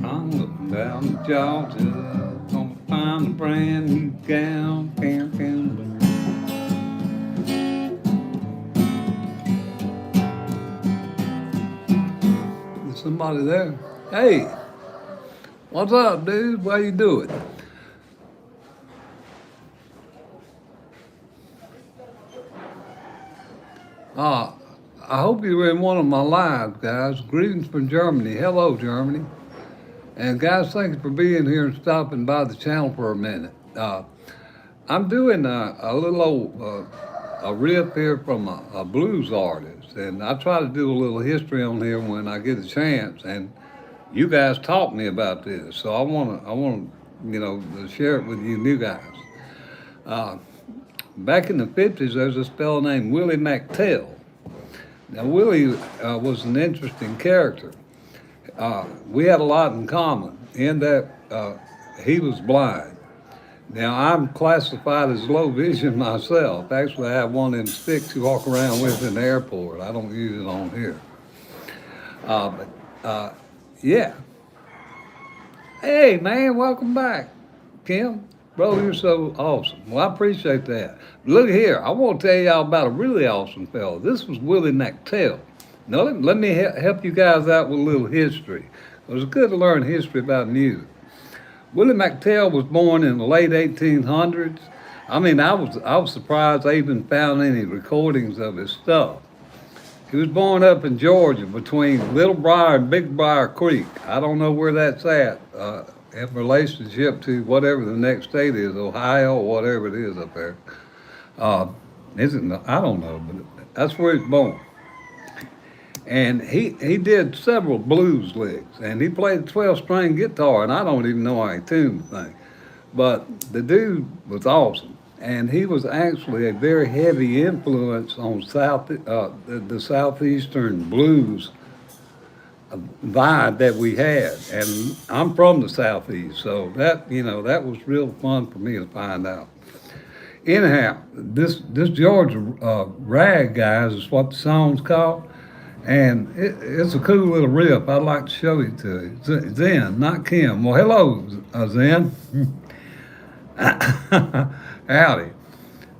I'm looking down to Georgia, gonna find a brand new gal, There's somebody there. Hey, what's up, dude? How you doing? Uh, I hope you were in one of my lives, guys. Greetings from Germany. Hello, Germany. And guys, thank you for being here and stopping by the channel for a minute. I'm doing a little old a riff here from a blues artist, and I try to do a little history on here when I get a chance. And you guys taught me about this, so I want to share it with you new guys. Back in the 50s, there's this fellow named Willie McTell. Now, Willie was an interesting character. We had a lot in common in that he was blind. Now, I'm classified as low vision myself. Actually, I have one of them sticks you walk around with in the airport. I don't use it on here. Yeah. Hey, man, welcome back, Kim. Bro, you're so awesome. Well, I appreciate that. Look here, I want to tell y'all about a really awesome fellow. This was Willie McTell. Now, let me help you guys out with a little history. It was good to learn history about music. Willie McTell was born in the late 1800s. I mean, I was surprised I even found any recordings of his stuff. He was born up in Georgia between Little Briar and Big Briar Creek. I don't know where that's at in relationship to whatever the next state is, Ohio or whatever it is up there. I don't know, but that's where he's born. And he did several blues licks, and he played a 12-string guitar, and I don't even know how he tuned the thing. But the dude was awesome, and he was actually a very heavy influence on the southeastern blues vibe that we had. And I'm from the southeast, so that was real fun for me to find out. Anyhow, this Georgia rag, guys, is what the song's called. And it's a cool little riff. I'd like to show it to you. Zen, not Kim. Well, hello, Zen. Howdy.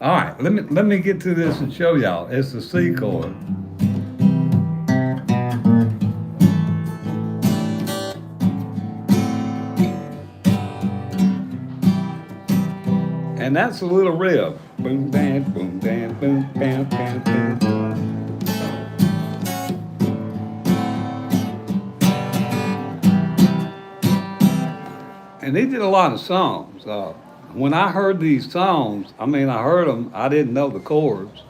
All right, let me get to this and show y'all. It's the C chord. And that's a little riff. Boom, bam, boom, bam, boom, bam, bam, bam. And he did a lot of songs. When I heard these songs, I mean, I heard them, I didn't know the chords.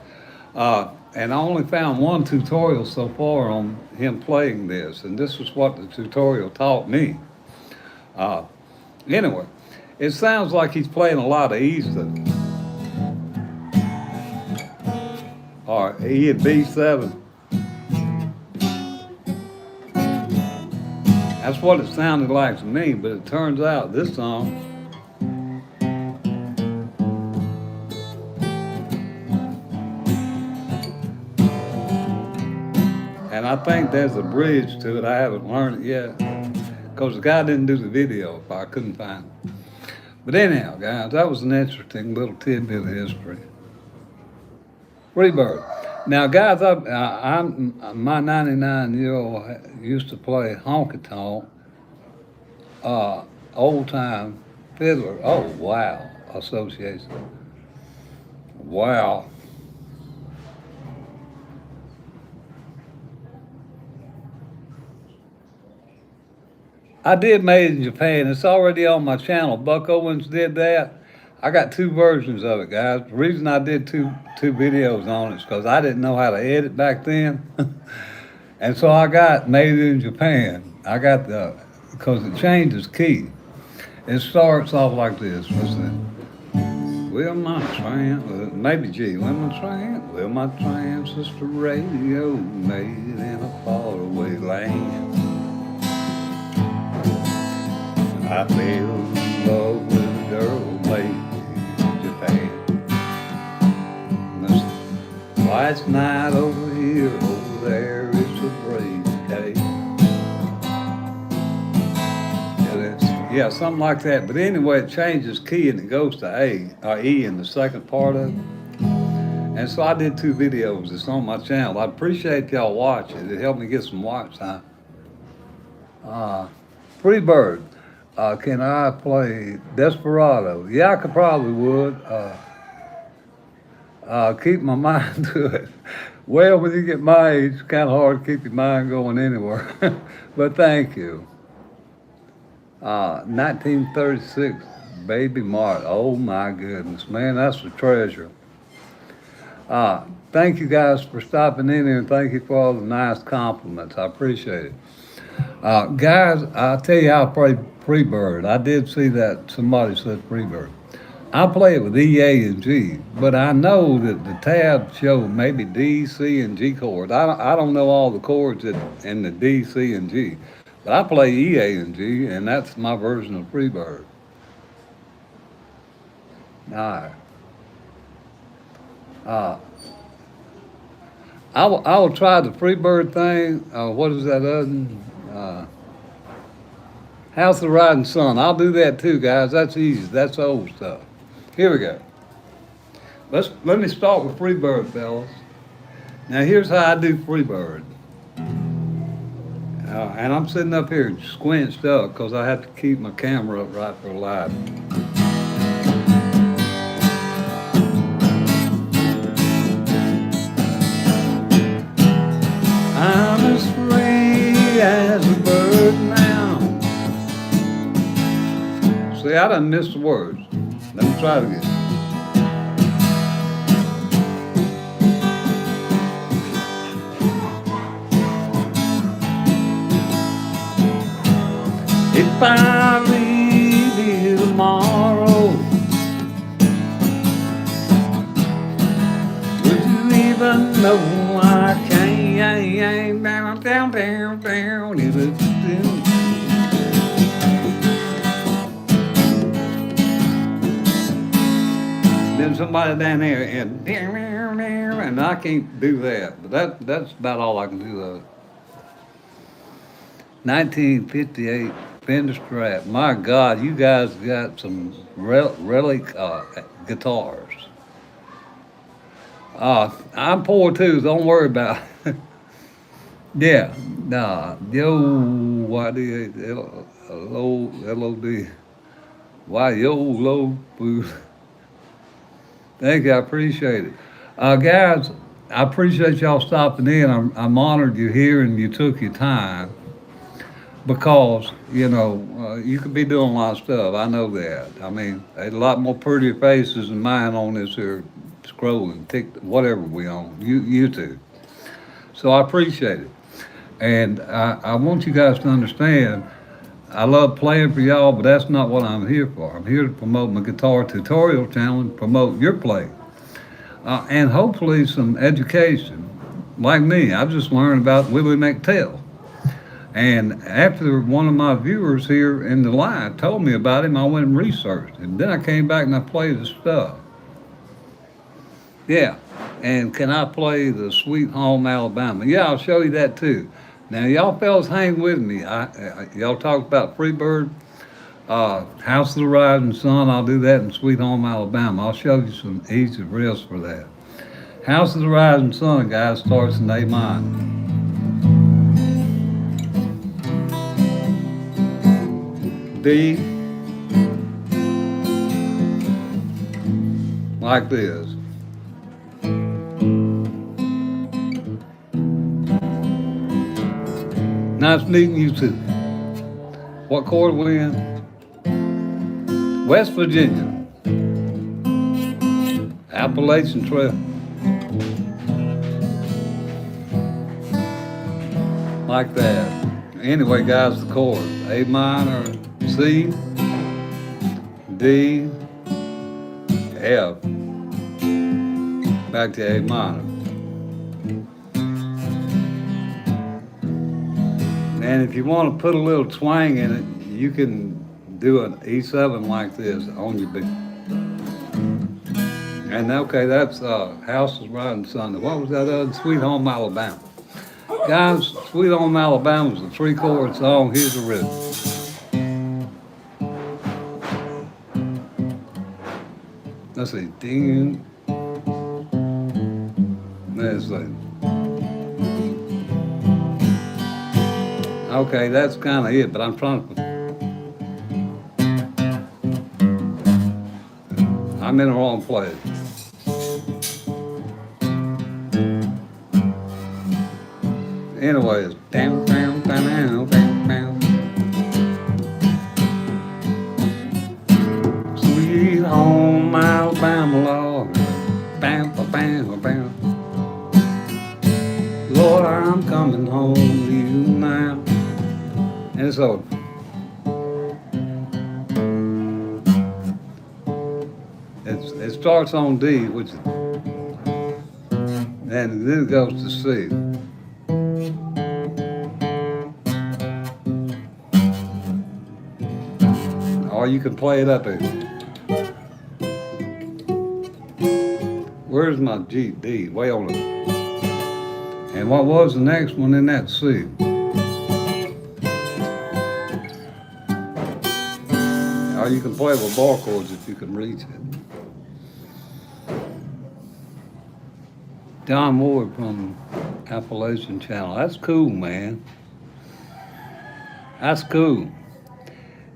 And I only found one tutorial so far on him playing this, and this is what the tutorial taught me. Uh, anyway, it sounds like he's playing a lot of Easton, or E at B7. That's what it sounded like to me, but it turns out this song, and I think there's a bridge to it. I haven't learned it yet, because the guy didn't do the video, if I couldn't find it. But anyhow, guys, that was an interesting little tidbit of history. Freebird. Now, guys, I'm my 99-year-old used to play honky tonk, old time fiddler. Oh wow, association. Wow. I did Made in Japan. It's already on my channel. Buck Owens did that. I got two versions of it, guys. The reason I did two videos on it is because I didn't know how to edit back then. And so I got Made in Japan. I got because it changes key. It starts off like this. Listen. Well, my maybe G. Well, my transistor radio made in a faraway land. I fell in love with a girl made in Japan. Last night over here, over there, it's a brave day. Yeah, something like that. But anyway, it changes key and it goes to A, or E in the second part of it. And so I did two videos. It's on my channel. I appreciate y'all watching. It helped me get some watch time. Freebird. Can I play Desperado? Yeah, I probably would. Keep my mind to it. Well, when you get my age, it's kind of hard to keep your mind going anywhere. But thank you. 1936, Baby Mart. Oh my goodness, man, that's a treasure. Thank you guys for stopping in here, and thank you for all the nice compliments. I appreciate it. Guys, I'll tell you how I play Freebird. I did see that somebody said Freebird. I play it with E, A, and G, but I know that the tabs show maybe D, C, and G chords. I don't know all the chords in the D, C, and G, but I play E, A, and G, and that's my version of Freebird. All right. I will try the Freebird thing. What is that other? House of the Rising Sun. I'll do that too, guys. That's easy. That's old stuff. Here we go. Let me start with Freebird, fellas. Now here's how I do Freebird. And I'm sitting up here squinched up because I have to keep my camera up right for live. I'm as free as a bird now. See, I done missed the words. Let me try it again. If I leave you tomorrow, would you even know I can't down. Then somebody down there and I can't do that, but that's about all I can do of it. 1958 Fender Strat. My God, you guys got some relic guitars. I'm poor too. Don't worry about it. Yeah. Nah. Yo, YDLOD. Why yo low boo? Thank you. I appreciate it. Guys, I appreciate y'all stopping in. I'm honored you're here and you took your time because, you could be doing a lot of stuff. I know that. I mean, there's a lot more prettier faces than mine on this here scrolling, whatever we on, YouTube. So I appreciate it. And I want you guys to understand I love playing for y'all, but that's not what I'm here for. I'm here to promote my guitar tutorial channel and promote your play. And hopefully some education. Like me, I just learned about Willie McTell. And after one of my viewers here in the line told me about him, I went and researched. And then I came back and I played his stuff. Yeah. And can I play the Sweet Home Alabama? Yeah, I'll show you that too. Now, y'all fellas hang with me. Y'all talked about Freebird, House of the Rising Sun. I'll do that in Sweet Home Alabama. I'll show you some easy riffs for that. House of the Rising Sun, guys, starts in A minor. D, like this. Nice meeting you too. What chord we in? West Virginia. Appalachian Trail. Like that. Anyway, guys, the chord. A minor, C, D, F. Back to A minor. And if you want to put a little twang in it, you can do an E7 like this on your beat. And okay, that's House is Riding Sunday. What was that other? Sweet Home Alabama. Guys, Sweet Home Alabama is a 3-chord song. Here's the rhythm. Let's see. Ding. Let's see. Okay, that's kind of it, but I'm trying to. I'm in the wrong place. Anyways, down, down, down, down, down. Sweet home Alabama, Lord. Bam, bam, bam, bam. Lord, I'm coming home to you now. And so, it starts on D, which is, and then it goes to C. Or you can play it up here. Where's my G, D? Way on it. And what was the next one in that C? Or you can play with bar chords if you can reach it. John Ward from Appalachian Channel. That's cool, man. That's cool.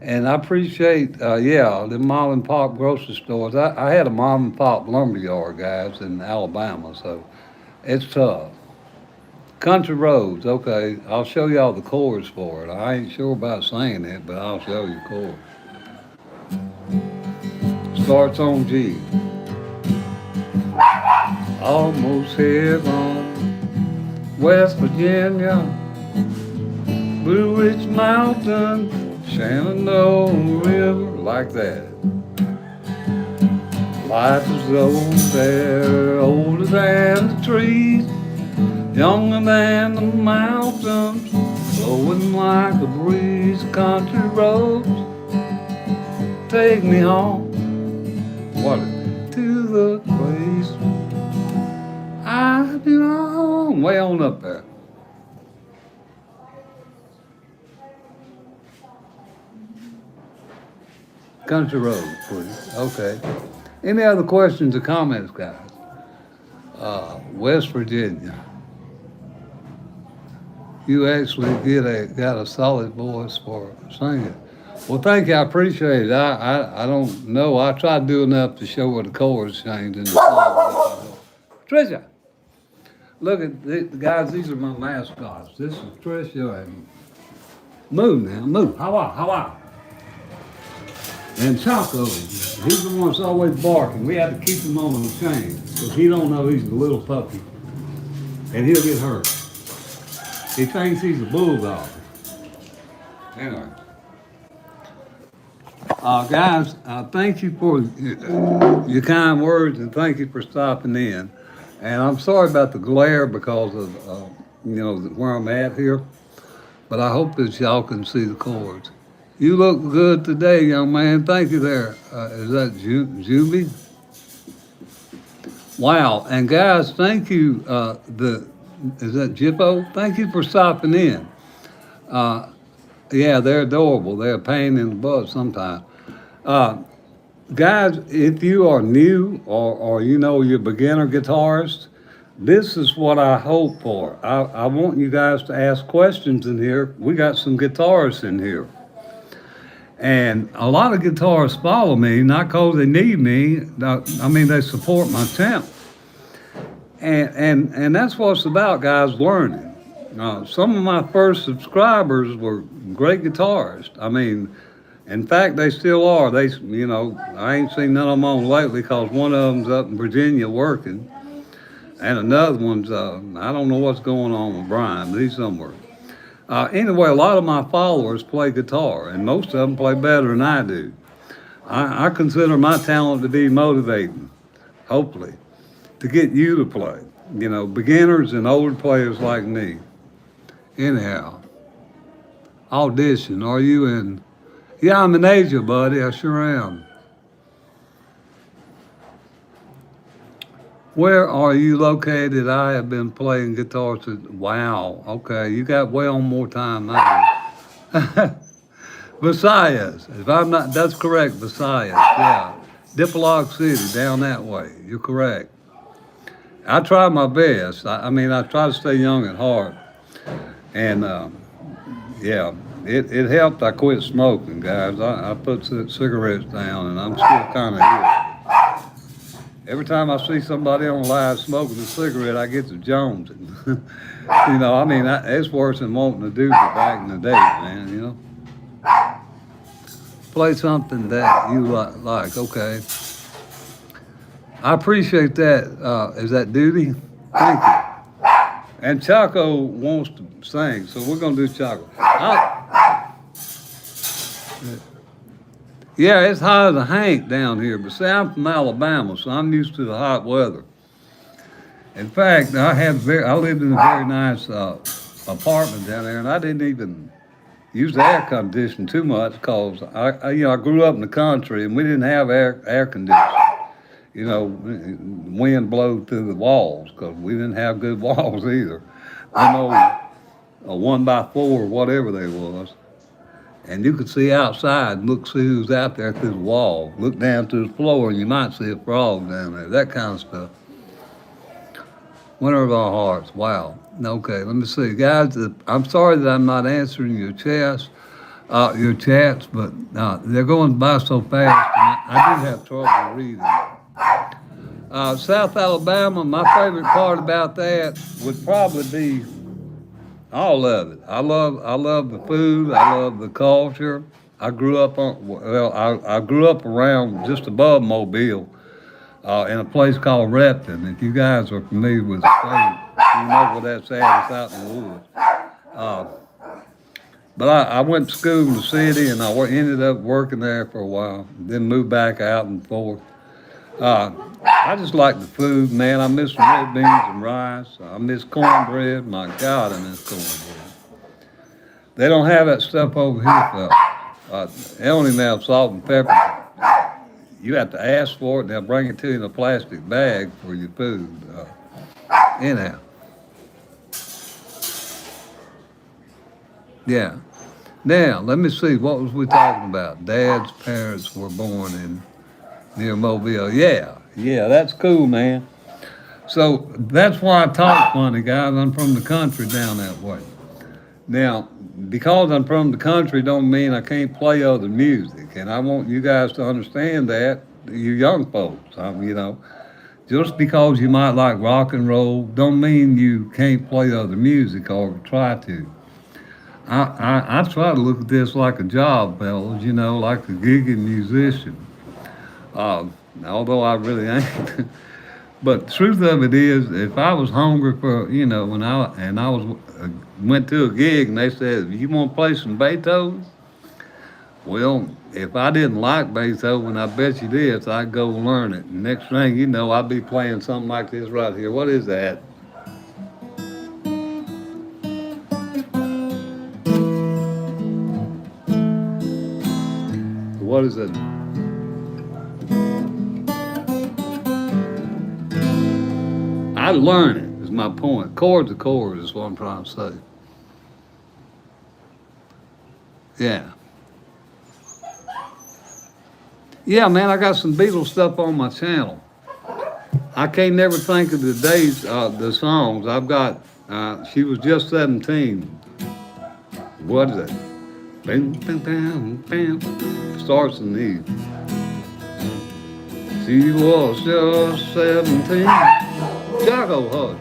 And I appreciate, the mom and pop grocery stores. I had a mom and pop lumber yard, guys, in Alabama, so it's tough. Country roads, okay. I'll show y'all the chords for it. I ain't sure about singing it, but I'll show you chords. Starts on G. Almost heaven, West Virginia, Blue Ridge Mountain, Shenandoah River, like that. Life is old there, older than the trees, younger than the mountains, blowing like a breeze. Country roads, take me home, what, to the place I belong. Way on up there. Country roads, please. Okay. Any other questions or comments, guys? West Virginia. You actually got a solid voice for singing. Well, thank you. I appreciate it. I don't know. I try to do enough to show where the chords change in the song. Tricia, look at guys. These are my mascots. This is Tricia and Moo. Now, Moo. How? And Choco. He's the one that's always barking. We have to keep him on the chain because he don't know he's a little puppy, and he'll get hurt. He thinks he's a bulldog. Anyway. Guys, thank you for your kind words and thank you for stopping in. And I'm sorry about the glare because of, where I'm at here, but I hope that y'all can see the chords. You look good today, young man. Thank you there. Is that Juby? Wow. And guys, thank you. Is that Jippo? Thank you for stopping in. Yeah, they're adorable. They're a pain in the butt sometimes. Guys, if you are new or you're a beginner guitarist, this is what I hope for. I want you guys to ask questions in here. We got some guitarists in here. And a lot of guitarists follow me, not because they need me. They support my channel. And that's what it's about, guys, learning. Some of my first subscribers were great guitarists. In fact, they still are. I ain't seen none of them on lately because one of them's up in Virginia working. And another one's, I don't know what's going on with Brian, but he's somewhere. Anyway, a lot of my followers play guitar, and most of them play better than I do. I consider my talent to be motivating, hopefully, to get you to play. Beginners and older players like me. Anyhow, audition. Are you in? Yeah, I'm in Asia, buddy. I sure am. Where are you located? I have been playing guitar since. Wow. Okay, you got way more time than I do. Visayas. If I'm not, that's correct. Visayas. Yeah. Diplock City, down that way. You're correct. I try my best. I try to stay young at heart. And yeah, it helped. I quit smoking, guys. I put cigarettes down, and I'm still kind of here. Every time I see somebody on live smoking a cigarette, I get to jonesing. It's worse than wanting to do back in the day, man. Play something that you like. Okay. I appreciate that. Is that Duty? Thank you. And Chaco wants to sing, so we're going to do Chaco. Yeah, it's hot as a hank down here, but see, I'm from Alabama, so I'm used to the hot weather. In fact, I lived in a very nice apartment down there, and I didn't even use the air conditioning too much because I grew up in the country, and we didn't have air conditioning. Wind blowed through the walls because we didn't have good walls either. A 1x4, whatever they was. And you could see outside and see who's out there through the wall. Look down to the floor and you might see a frog down there, that kind of stuff. Winter of our hearts, wow. Okay, let me see. Guys, I'm sorry that I'm not answering your chats, but they're going by so fast and I do have trouble reading. South Alabama, my favorite part about that would probably be all of it. I love the food. I love the culture. I grew up I grew up around just above Mobile, in a place called Repton. If you guys are familiar with the state, you know where that's at. It's out in the woods. But I went to school in the city, and I ended up working there for a while. Then moved back out and forth. I just like the food, man. I miss red beans and rice. I miss cornbread. My God, I miss cornbread. They don't have that stuff over here, though. They don't even have salt and pepper. You have to ask for it, and they'll bring it to you in a plastic bag for your food. Anyhow. Yeah. Now, let me see. What was we talking about? Dad's parents were born near Mobile. Yeah, that's cool, man. So that's why I talk funny, guys. I'm from the country down that way. Now, because I'm from the country don't mean I can't play other music. And I want you guys to understand that, you young folks. Just because you might like rock and roll don't mean you can't play other music or try to. I try to look at this like a job, fellas, like a gigging musician. Uh, Although I really ain't. But the truth of it is, if I was hungry for, when I was went to a gig and they said, "You want to play some Beethoven?" Well, if I didn't like Beethoven, I bet you this, I'd go learn it. Next thing you know, I'd be playing something like this right here. What is that? What is it? I learn it, is my point. Chord to chord is what I'm trying to say. Yeah. Yeah, man, I got some Beatles stuff on my channel. I can't never think of the days, the songs. I've got, She Was Just 17. What is it? Bam, bam, bam, bam. Starts in these. She was just 17. Chicago Hush.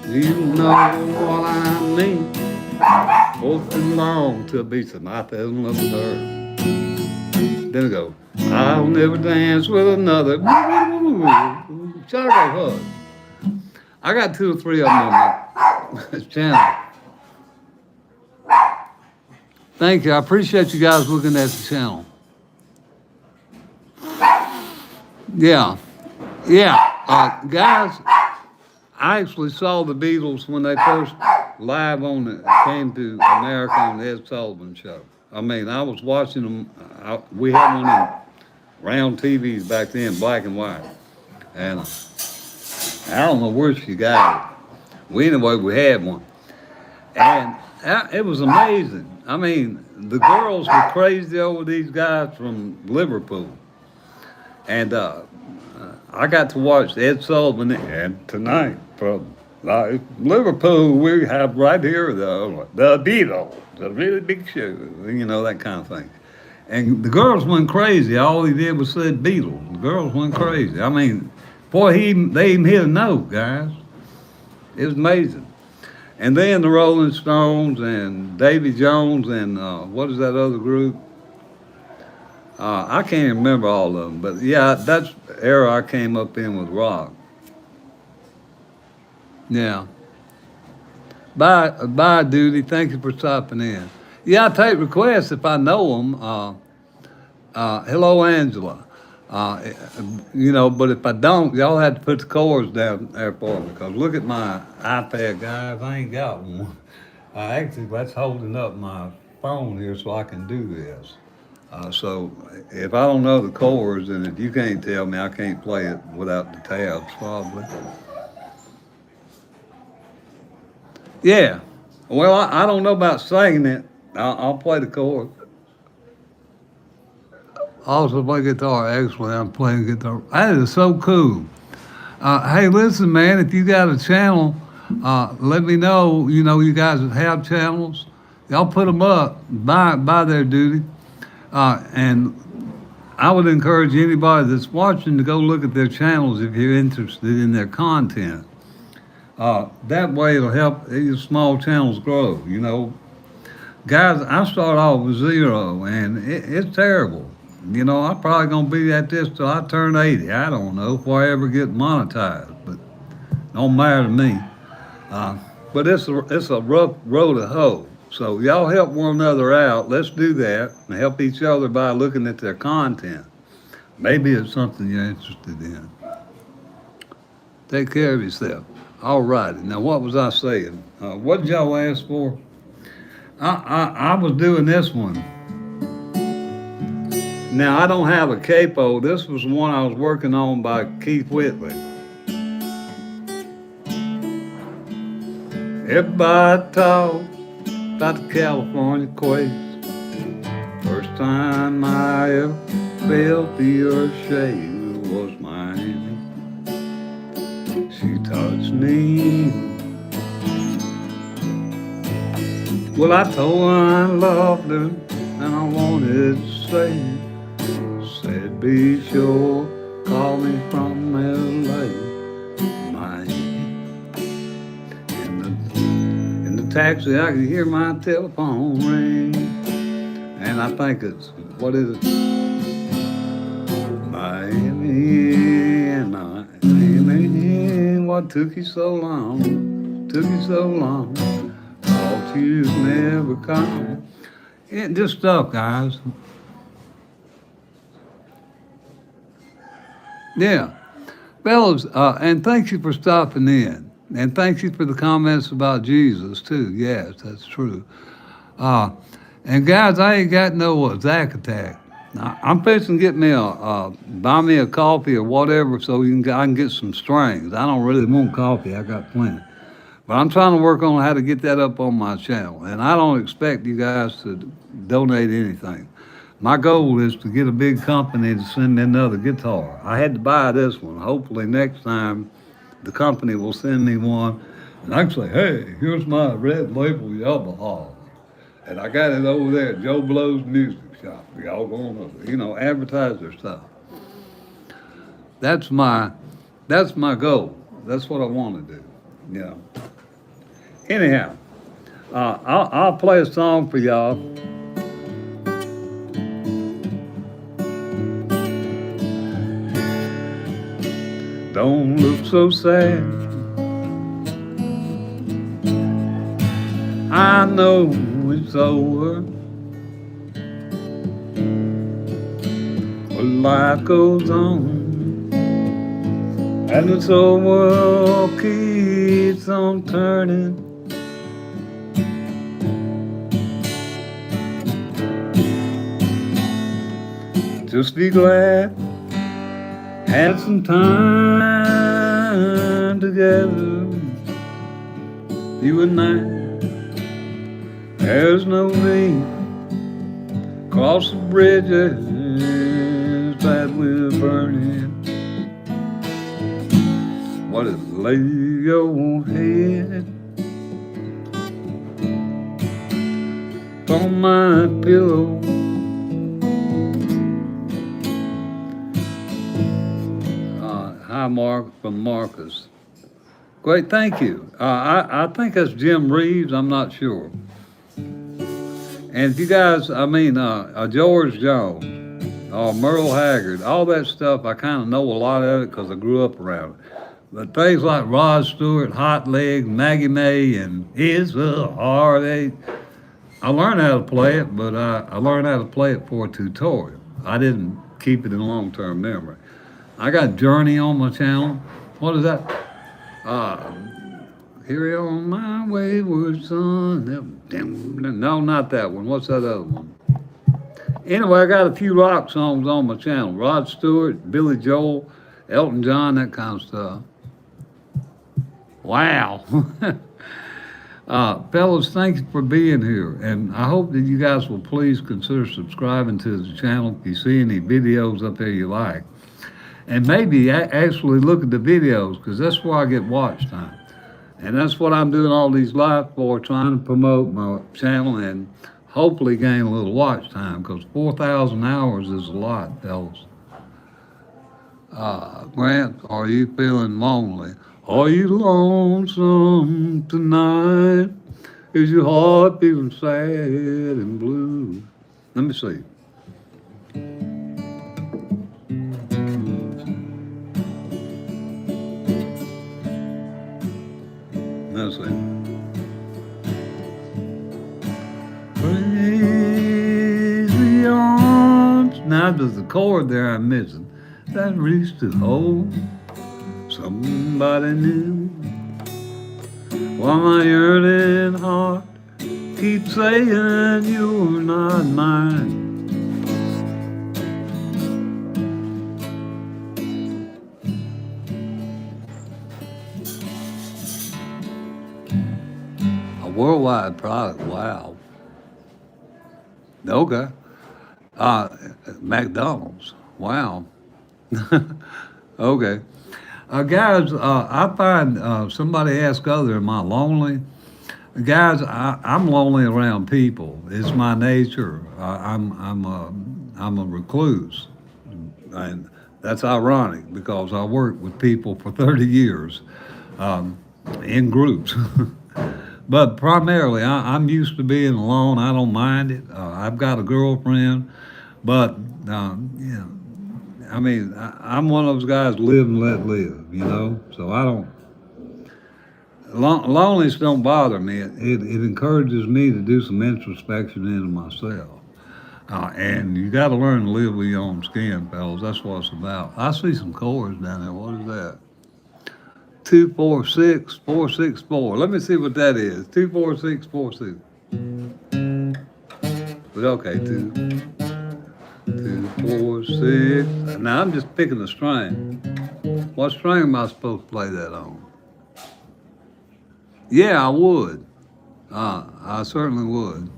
You know what I mean. Hoping long to be tonight as another third. Then it goes, I'll never dance with another. Chicago Hush. I got 2 or 3 of them on my channel. Thank you. I appreciate you guys looking at the channel. Yeah. Yeah. Guys, I actually saw the Beatles when they first came to America on the Ed Sullivan Show. I mean, I was watching them. We had one of them round TVs back then, black and white. And I don't know where she got it. Anyway, we had one. And it was amazing. I mean, the girls were crazy over these guys from Liverpool. And I got to watch Ed Sullivan, and tonight from Liverpool, we have right here the Beatles, the really big show, that kind of thing. And the girls went crazy. All he did was said Beatles. The girls went crazy. I mean, boy, they even hit a note, guys. It was amazing. And then the Rolling Stones and Davy Jones and what is that other group? I can't remember all of them, but yeah, that's the era I came up in with rock. Yeah. Bye, Duty. Thank you for stopping in. Yeah, I take requests if I know them. Hello, Angela. But if I don't, y'all have to put the chords down there for me, because look at my iPad, guys. I ain't got one. Actually, that's holding up my phone here so I can do this. So if I don't know the chords, and if you can't tell me, I can't play it without the tabs, probably. Yeah. Well, I don't know about singing it. I'll play the chords. Also play guitar. Actually, I'm playing guitar. That is so cool. Hey, listen, man, if you got a channel, let me know. You guys that have channels, y'all put them up. Buy their Duty. And I would encourage anybody that's watching to go look at their channels if you're interested in their content. That way it'll help these small channels grow, Guys, I start off with 0, and it's terrible. I'm probably going to be at this till I turn 80. I don't know if I ever get monetized, but don't matter to me. But it's a rough road to hoe. So y'all help one another out. Let's do that and help each other by looking at their content. Maybe it's something you're interested in. Take care of yourself. All righty. Now, what was I saying? What did y'all ask for? I was doing this one. Now, I don't have a capo. This was one I was working on by Keith Whitley. Everybody talks about the California quakes. First time I ever felt the earth shake was Miami. touch me. Well, I told her I loved her, and I wanted to say it. Said, be sure, call me from L.A. Man, in the taxi, I could hear my telephone ring, and I think it's, what is it? Miami, Miami, what took you so long? Took you so long. Thought you'd never come. Yeah, just stuff, guys. Yeah. Fellas, and thank you for stopping in. And thank you for the comments about Jesus, too. Yes, that's true. Uh, and guys, I ain't got no Zach attack. I'm fixing to get me buy me a coffee or whatever so I can get some strings. I don't really want coffee. I got plenty. But I'm trying to work on how to get that up on my channel. And I don't expect you guys to donate anything. My goal is to get a big company to send me another guitar. I had to buy this one. Hopefully next time the company will send me one. And I can say, hey, here's my red label Yamaha. And I got it over there at Joe Blow's Music Shop. Y'all going to, advertise their stuff. That's my goal. That's what I want to do. Yeah. Anyhow, I'll play a song for y'all. Don't look so sad. I know it's over, but life goes on, and this old world keeps on turning. Just be glad had some time together, you and I. There's no need cross the bridges that we're burning. What is lay your head on my pillow? Hi, Mark, from Marcus. Great, thank you. I think that's Jim Reeves, I'm not sure. And if you guys, George Jones, Merle Haggard, all that stuff, I kind of know a lot of it because I grew up around it. But things like Rod Stewart, Hot Legs, Maggie May, and It's a Heartache, I learned how to play it, but I learned how to play it for a tutorial. I didn't keep it in long-term memory. I got Journey on my channel. What is that? Here on my wayward son. No, not that one. What's that other one? Anyway, I got a few rock songs on my channel. Rod Stewart, Billy Joel, Elton John, that kind of stuff. Wow. Fellas, thanks for being here. And I hope that you guys will please consider subscribing to the channel if you see any videos up there you like. And maybe actually look at the videos, because that's where I get watch time. And that's what I'm doing all these live for, trying to promote my channel and hopefully gain a little watch time, because 4,000 hours is a lot, fellas. Grant, are you feeling lonely? Are you lonesome tonight? Is your heart feeling sad and blue? Let me see. That's it. Crazy arms. Now there's the chord there I'm missing. That reached to hold somebody new. While my yearning heart keeps saying you're not mine. Worldwide product, wow. Okay. McDonald's, wow. Okay. Guys, I find somebody asked other, am I lonely? Guys, I'm lonely around people. It's my nature. I'm a recluse, and that's ironic because I worked with people for 30 years um, in groups. But primarily, I'm used to being alone. I don't mind it. I've got a girlfriend, but yeah, I mean, I'm one of those guys live and let live, you know. So I don't. Loneliness don't bother me. It encourages me to do some introspection into myself. And you got to learn to live with your own skin, fellas. That's what it's about. I see some chords down there. What is that? 246 464. Let me see what that is. 246 46. But okay, 2 2 4 6. Now I'm just picking a string. What string am I supposed to play that on? Yeah, I would. I certainly would.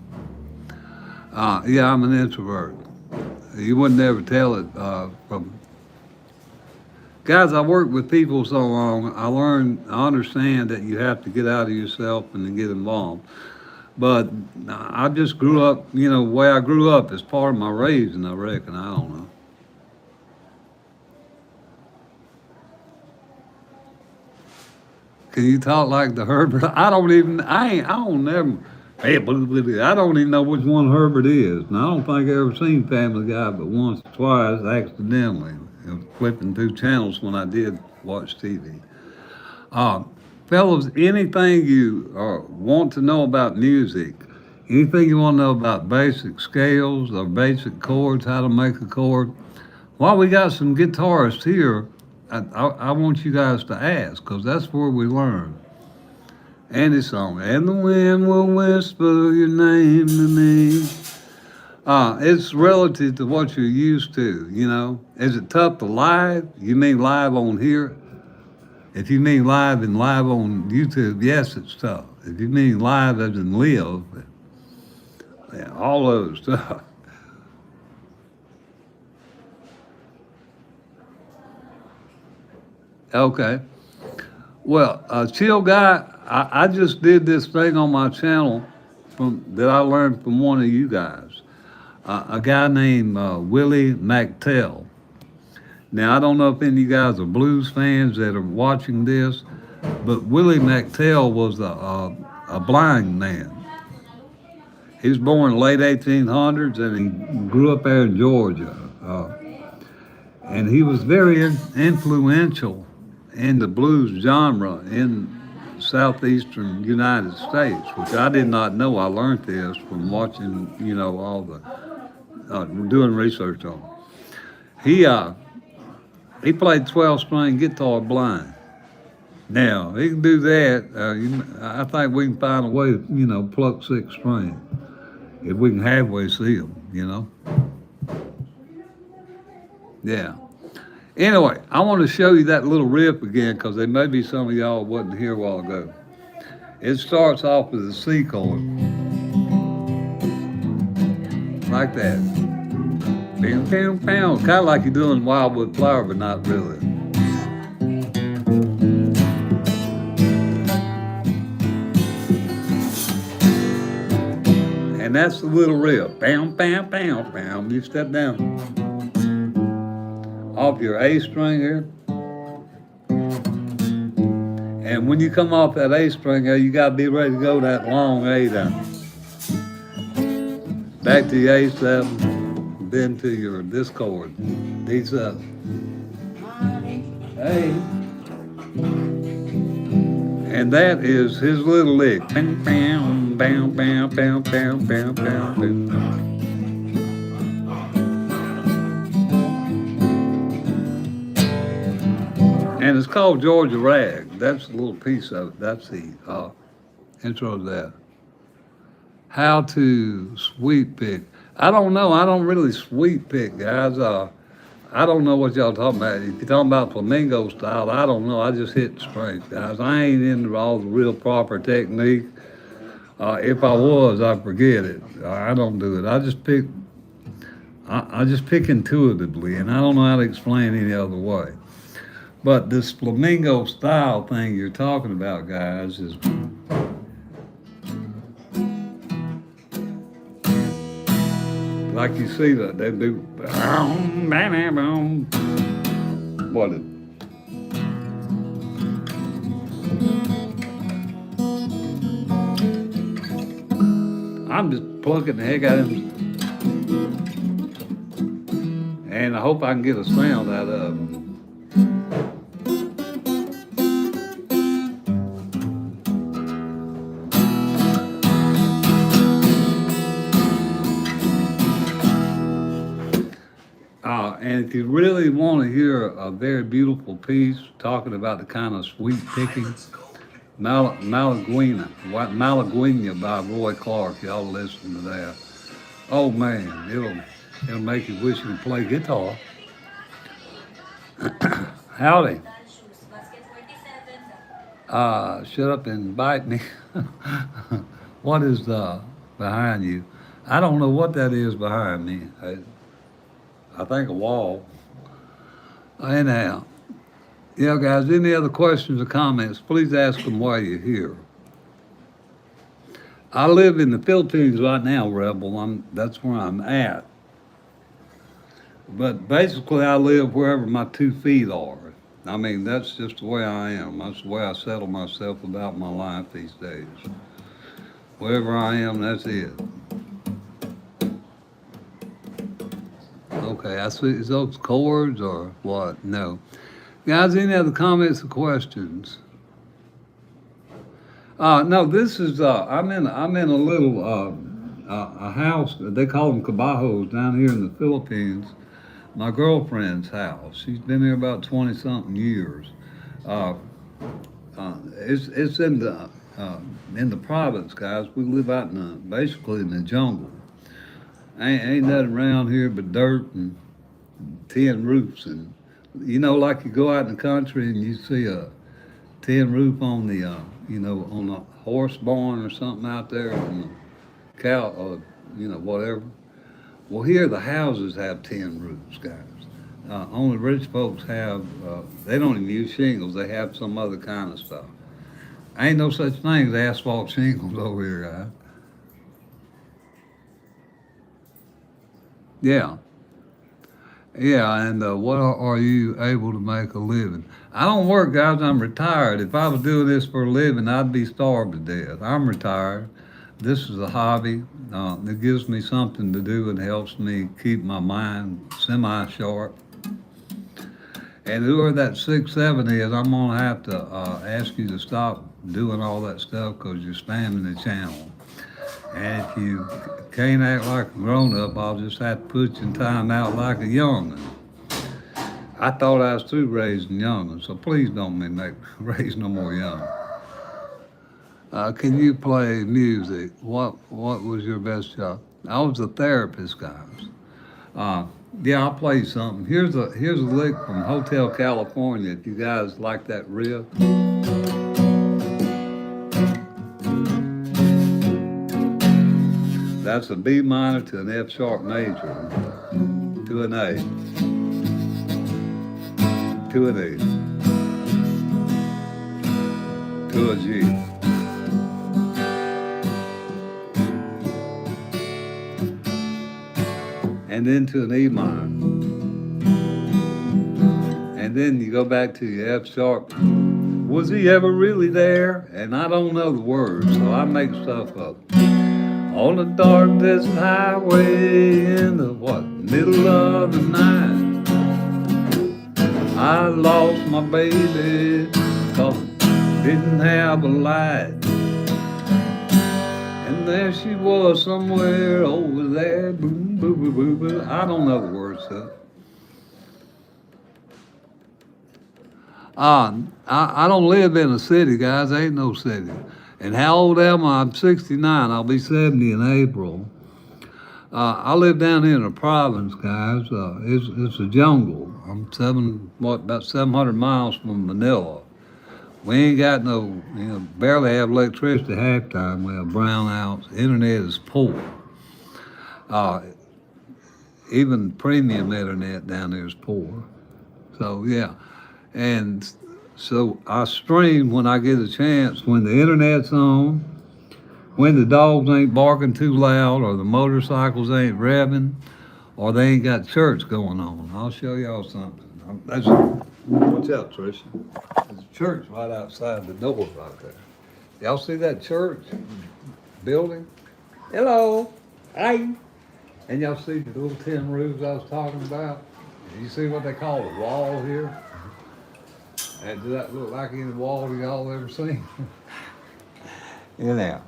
Yeah, I'm an introvert. You wouldn't ever tell it from. Guys, I worked with people so long, I understand that you have to get out of yourself and then get involved. But I just grew up, the way I grew up is part of my raising, I reckon. I don't know. Can you talk like the Herbert? I don't even know which one Herbert is. And I don't think I ever seen Family Guy but once or twice accidentally, flipping through channels when I did watch TV. Uh, Fellas, anything you want to know about music, anything you want to know about basic scales or basic chords, how to make a chord, while we got some guitarists here, I want you guys to ask, because that's where we learn. Andy's song, and the wind will whisper your name to me. It's relative to what you're used to. Is it tough to live? You mean live on here? If you mean live and live on YouTube, yes, it's tough. If you mean live as in live, yeah, all those stuff. Okay. Well, Chill Guy, I just did this thing on my channel that I learned from one of you guys, a guy named Willie McTell. Now, I don't know if any of you guys are blues fans that are watching this, but Willie McTell was a blind man. He was born in the late 1800s and he grew up there in Georgia. And he was very influential in the blues genre in southeastern United States, which I did not know. I learned this from watching, all the doing research on it. He played 12-string guitar blind. Now he can do that. I think we can find a way to, pluck 6 strings if we can halfway see them. Yeah. Anyway, I want to show you that little riff again because there may be some of y'all wasn't here a while ago. It starts off with a C chord, like that. Bam, bam, bam. Kind of like you're doing Wildwood Flower, but not really. And that's the little riff. Bam, bam, bam, bam. You step down off your A string here. And when you come off that A string here, you gotta be ready to go that long A down. Back to your A7, then to this chord, D7. A. And that is his little lick. Bam, bam, bam, bam, bam, bam, bam, bam. And it's called Georgia Rag. That's a little piece of it. That's the intro to that. How to sweep pick. I don't know. I don't really sweep pick, guys. I don't know what y'all talking about. If you're talking about flamingo style, I don't know. I just hit the strings, guys. I ain't into all the real proper technique. If I was, I forget it. I don't do it. I just pick. I just pick intuitively, and I don't know how to explain any other way. But this flamingo style thing you're talking about, guys, is like you see that they do. What it? I'm just plucking the heck out of him, and I hope I can get a sound out of him. And if you really want to hear a very beautiful piece talking about the kind of sweet picking, Malaguena by Roy Clark, y'all listen to that. Oh man, it'll make you wish you could play guitar. Howdy. Shut up and bite me. What is behind you? I don't know what that is behind me. I think a wall. Anyhow, yeah, guys, any other questions or comments, please ask them while you're here. I live in the Philippines right now, Rebel. That's where I'm at. But basically, I live wherever my 2 feet are. I mean, that's just the way I am. That's the way I settle myself about my life these days. Wherever I am, that's it. Okay, I see. Is those chords or what? No. Guys, any other comments or questions? No, this is, I'm in a little, a house, they call them cabajos down here in the Philippines. My girlfriend's house. She's been here about 20-something years. It's in the province, guys. We live out basically in the jungle. Ain't nothing around here but dirt and tin roofs. And, like you go out in the country and you see a tin roof on the, on a horse barn or something out there, on the cow, or, whatever. Well, here the houses have tin roofs, guys. Only rich folks have, they don't even use shingles, they have some other kind of stuff. Ain't no such thing as asphalt shingles over here, guys. Yeah. Yeah, and what are you able to make a living? I don't work, guys. I'm retired. If I was doing this for a living, I'd be starved to death. I'm retired. This is a hobby. It gives me something to do and helps me keep my mind semi-sharp. And whoever that 6'7" is, I'm going to have to ask you to stop doing all that stuff because you're spamming the channel. And if you can't act like a grown-up, I'll just have to put you in time out like a young'un. I thought I was through raising young'uns, so please don't raise no more young. Can you play music? What was your best job? I was a therapist, guys. Yeah, I'll play you something. Here's a lick from Hotel California. If you guys like that riff. That's a B minor to an F sharp major, to an A, to an E, to a G. And then to an E minor. And then you go back to your F sharp. Was he ever really there? And I don't know the words, so I make stuff up. On the dark desert highway in the middle of the night, I lost my baby 'cause I didn't have a light. And there she was somewhere over there, boom, boo, boo, boo, boo. I don't know the words to it. I don't live in a city, guys. Ain't no city. And how old am I? I'm 69. I'll be 70 in April. I live down here in the province, guys. It's a jungle. I'm about 700 miles from Manila. We ain't got barely have electricity half time. We have brownouts. Internet is poor. Even premium internet down there is poor. So yeah. And so I stream when I get a chance, when the internet's on, when the dogs ain't barking too loud, or the motorcycles ain't revving, or they ain't got church going on. I'll show y'all something. Watch out, Tricia. There's a church right outside the door right there. Y'all see that church building? Hello. Hi. And y'all see the little tin roofs I was talking about? You see what they call the wall here? And does that look like any wall y'all ever seen? Anyhow.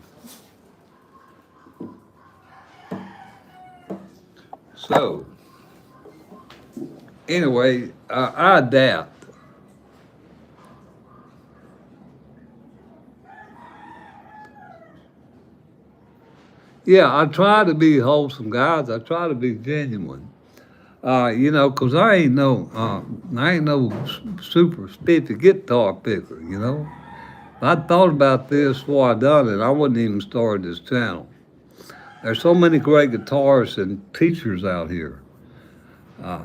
So, anyway, I adapt. Yeah, I try to be wholesome, guys. I try to be genuine. You know, 'cause I ain't no super spiffy guitar picker. You know, if I thought about this before I done it, I wouldn't even start this channel. There's so many great guitarists and teachers out here. Uh,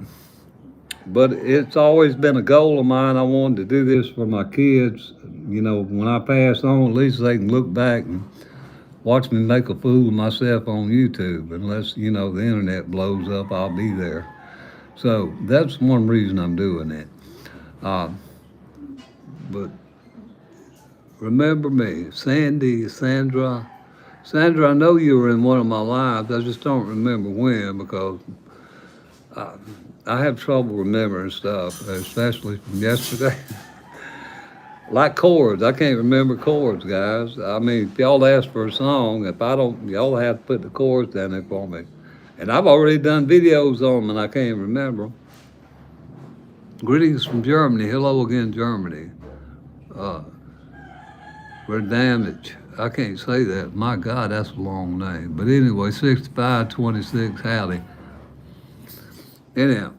but it's always been a goal of mine. I wanted to do this for my kids. You know, when I pass on, at least they can look back and watch me make a fool of myself on YouTube. Unless, you know, the internet blows up, I'll be there. So that's one reason I'm doing it. Uh, but remember me, Sandra. Sandra, I know you were in one of my lives. I just don't remember when because uh, I have trouble remembering stuff, especially from yesterday. Like chords, I can't remember chords, guys. I mean, if y'all ask for a song, if I don't, y'all have to put the chords down there for me. And I've already done videos on them and I can't remember them. Greetings from Germany. Hello again, Germany. We're damaged. I can't say that. My God, that's a long name. But anyway, 6526 Howdy. Anyhow,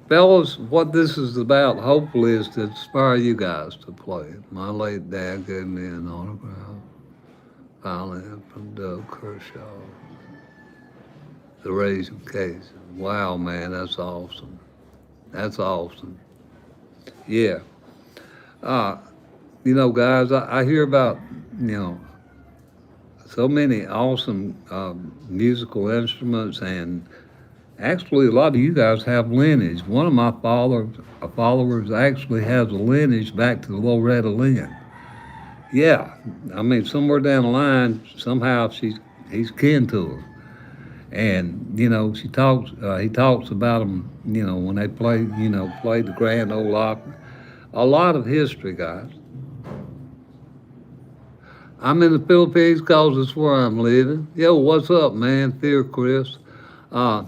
fellas, what this is about, hopefully, is to inspire you guys to play. My late dad gave me an autograph violin from Doug Kershaw. The Raising Case. Wow, man, that's awesome. That's awesome. Yeah. Uh, you know, guys, I hear about, you know, so many awesome musical instruments, and actually a lot of you guys have lineage. One of my followers actually has a lineage back to the Loretta Lynn. Yeah, I mean, somewhere down the line, somehow he's kin to her. And you know, he talks about them. You know, when they played the Grand Ole Opry. A lot of history, guys. I'm in the Philippines because it's where I'm living. Yo, what's up, man? Fear Chris. Uh,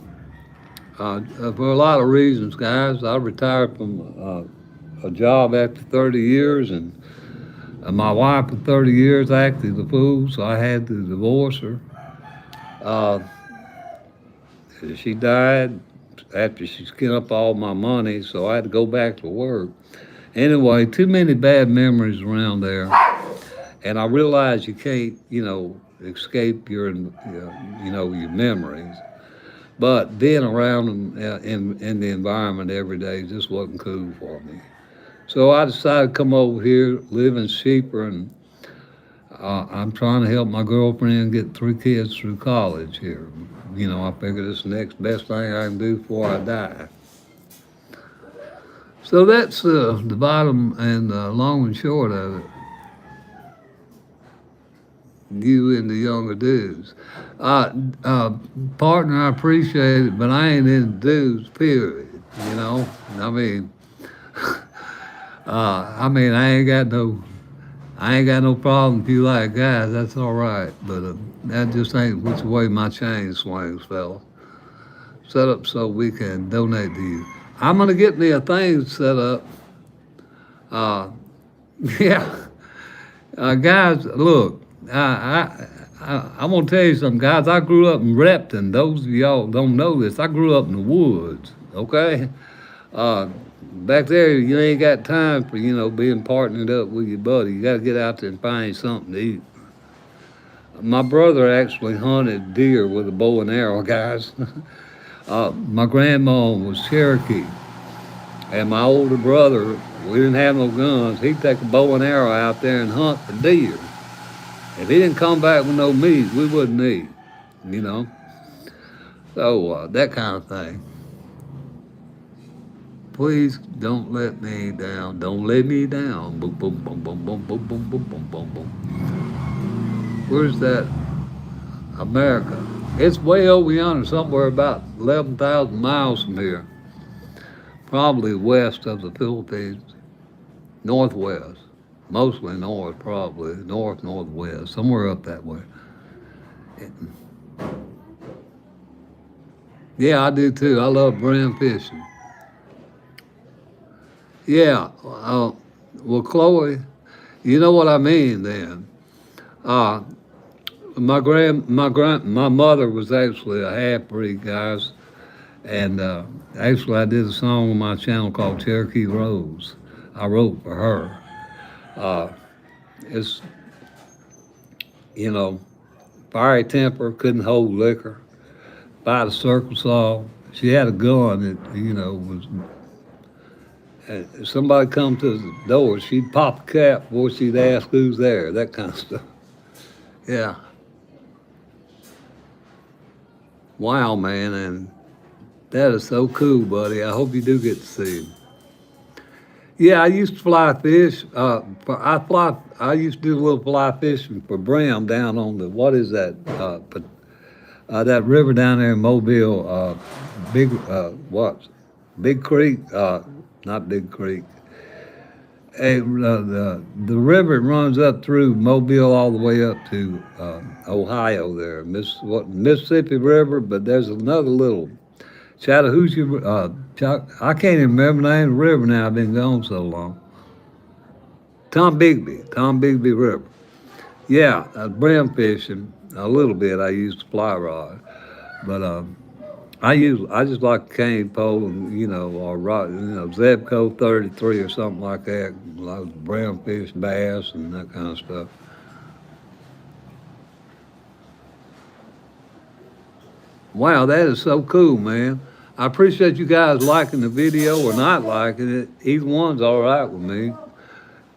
for a lot of reasons, guys. I retired from a job after 30 years, and my wife for 30 years acted the fool, so I had to divorce her. Uh, she died after she skinned up all my money, so I had to go back to work. Anyway, too many bad memories around there. And I realized you can't, you know, escape your memories. But being around them in the environment every day just wasn't cool for me. So I decided to come over here, live in Sheeper, and I'm trying to help my girlfriend get 3 kids through college here. You know, I figure this is the next best thing I can do before I die. So that's the bottom and long and short of it. You and the younger dudes. Partner, I appreciate it, but I ain't into dudes, period. You know, I ain't got no problem if you like guys, that's all right. But that just ain't which way my chain swings, fella. Set up so we can donate to you. I'm gonna get me a thing set up. Uh, yeah, guys, look. I'm gonna tell you something, guys. I grew up in Repton. Those of y'all don't know this. I grew up in the woods. Okay, back there you ain't got time for being partnered up with your buddy. You got to get out there and find something to eat. My brother actually hunted deer with a bow and arrow, guys. My grandma was Cherokee, And my older brother, we didn't have no guns. He'd take a bow and arrow out there and hunt for deer. If he didn't come back with no meat, we wouldn't eat, you know. So that kind of thing. Please don't let me down. Don't let me down. Boom, boom, boom, boom, boom, boom, boom, boom, boom, boom, boom. Where's that? America. It's way over yonder, somewhere about 11,000 miles from here. Probably west of the Philippines. Northwest. Mostly north, probably. North, northwest. Somewhere up that way. Yeah, I do too. I love brim fishing. Yeah. Well, Chloe, you know what I mean then. Uh, my mother was actually a half breed, guys, and actually I did a song on my channel called Cherokee Rose. I wrote for her. Uh, it's you know, fiery temper, couldn't hold liquor, by the circle saw. She had a gun that was. If somebody come to the door, she'd pop the cap before she'd ask who's there. That kind of stuff. Yeah. Wow, man, and that is so cool, buddy. I hope you do get to see him. Yeah, I used to fly fish. I used to do a little fly fishing for brim down on the what is that? That river down there in Mobile. Big what? Big Creek. Not Big Creek. The river runs up through Mobile all the way up to Ohio there, Mississippi River, but there's another little Chattahoochee. I can't even remember the name of the river now. I've been gone so long. Tom Bigby River. Yeah, brim fishing a little bit. I used to fly rod, but I just like a cane pole and or rod, Zebco 33 or something like that. Like brown fish, bass, and that kind of stuff. Wow, that is so cool, man. I appreciate you guys liking the video or not liking it. Either one's all right with me.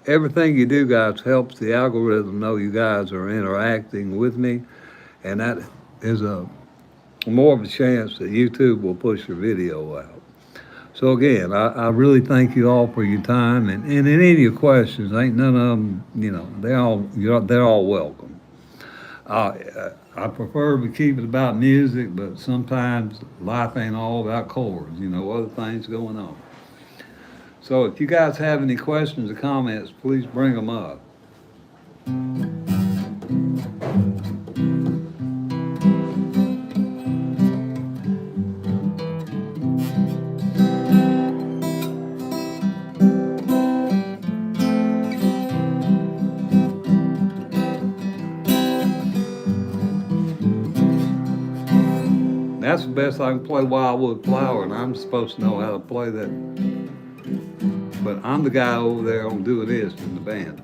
Everything you do, guys, helps the algorithm know you guys are interacting with me, and that is more of a chance that YouTube will push your video out. So again, I really thank you all for your time, and any of your questions, ain't none of them, they're all welcome. I prefer to keep it about music, but sometimes life ain't all about chords, other things going on. So if you guys have any questions or comments, please bring them up. That's the best I can play Wildwood Flower, and I'm supposed to know how to play that. But I'm the guy over there on doing this in the band.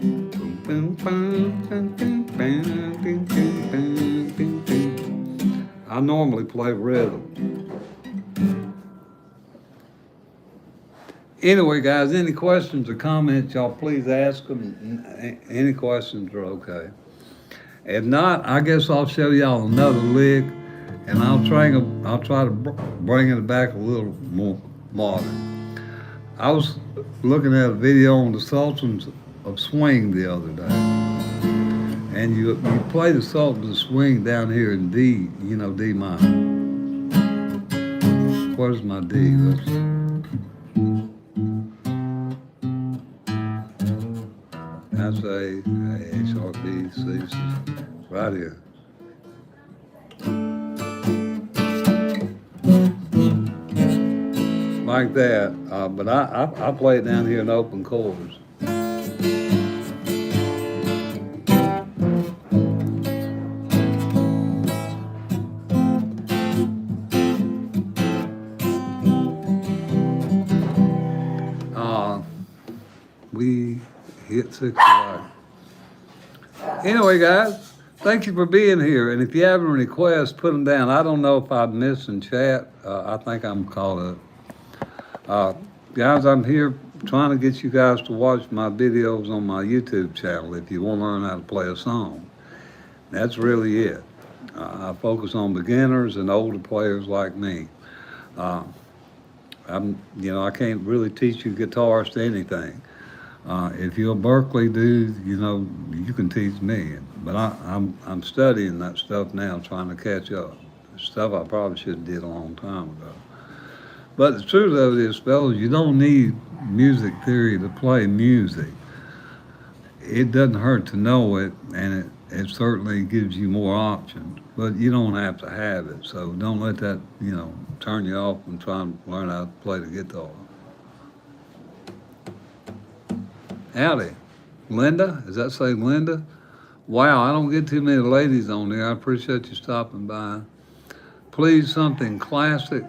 I normally play rhythm. Anyway, guys, any questions or comments, y'all please ask them. Any questions are okay. If not, I guess I'll show y'all another lick, and I'll try to bring it back a little more modern. I was looking at a video on the Sultans of Swing the other day, and you play the Sultans of Swing down here in D, D minor. Where's my D? That's A, sharp B, C, right here. Like that, but I play it down here in open chords. We hit 65. Anyway, guys, thank you for being here. And if you have any requests, put them down. I don't know if I'm missing chat. I think I'm caught up. Guys, I'm here trying to get you guys to watch my videos on my YouTube channel if you want to learn how to play a song. That's really it. I focus on beginners and older players like me. Uh, I can't really teach you guitarists anything. If you're a Berkeley dude, you can teach me. But I'm studying that stuff now, trying to catch up. Stuff I probably should have did a long time ago. But the truth of it is, fellas, you don't need music theory to play music. It doesn't hurt to know it, and it certainly gives you more options. But you don't have to have it. So don't let that, turn you off from trying to learn how to play the guitar. Howdy. Linda? Does that say Linda? Wow, I don't get too many ladies on there. I appreciate you stopping by. Please, something classic.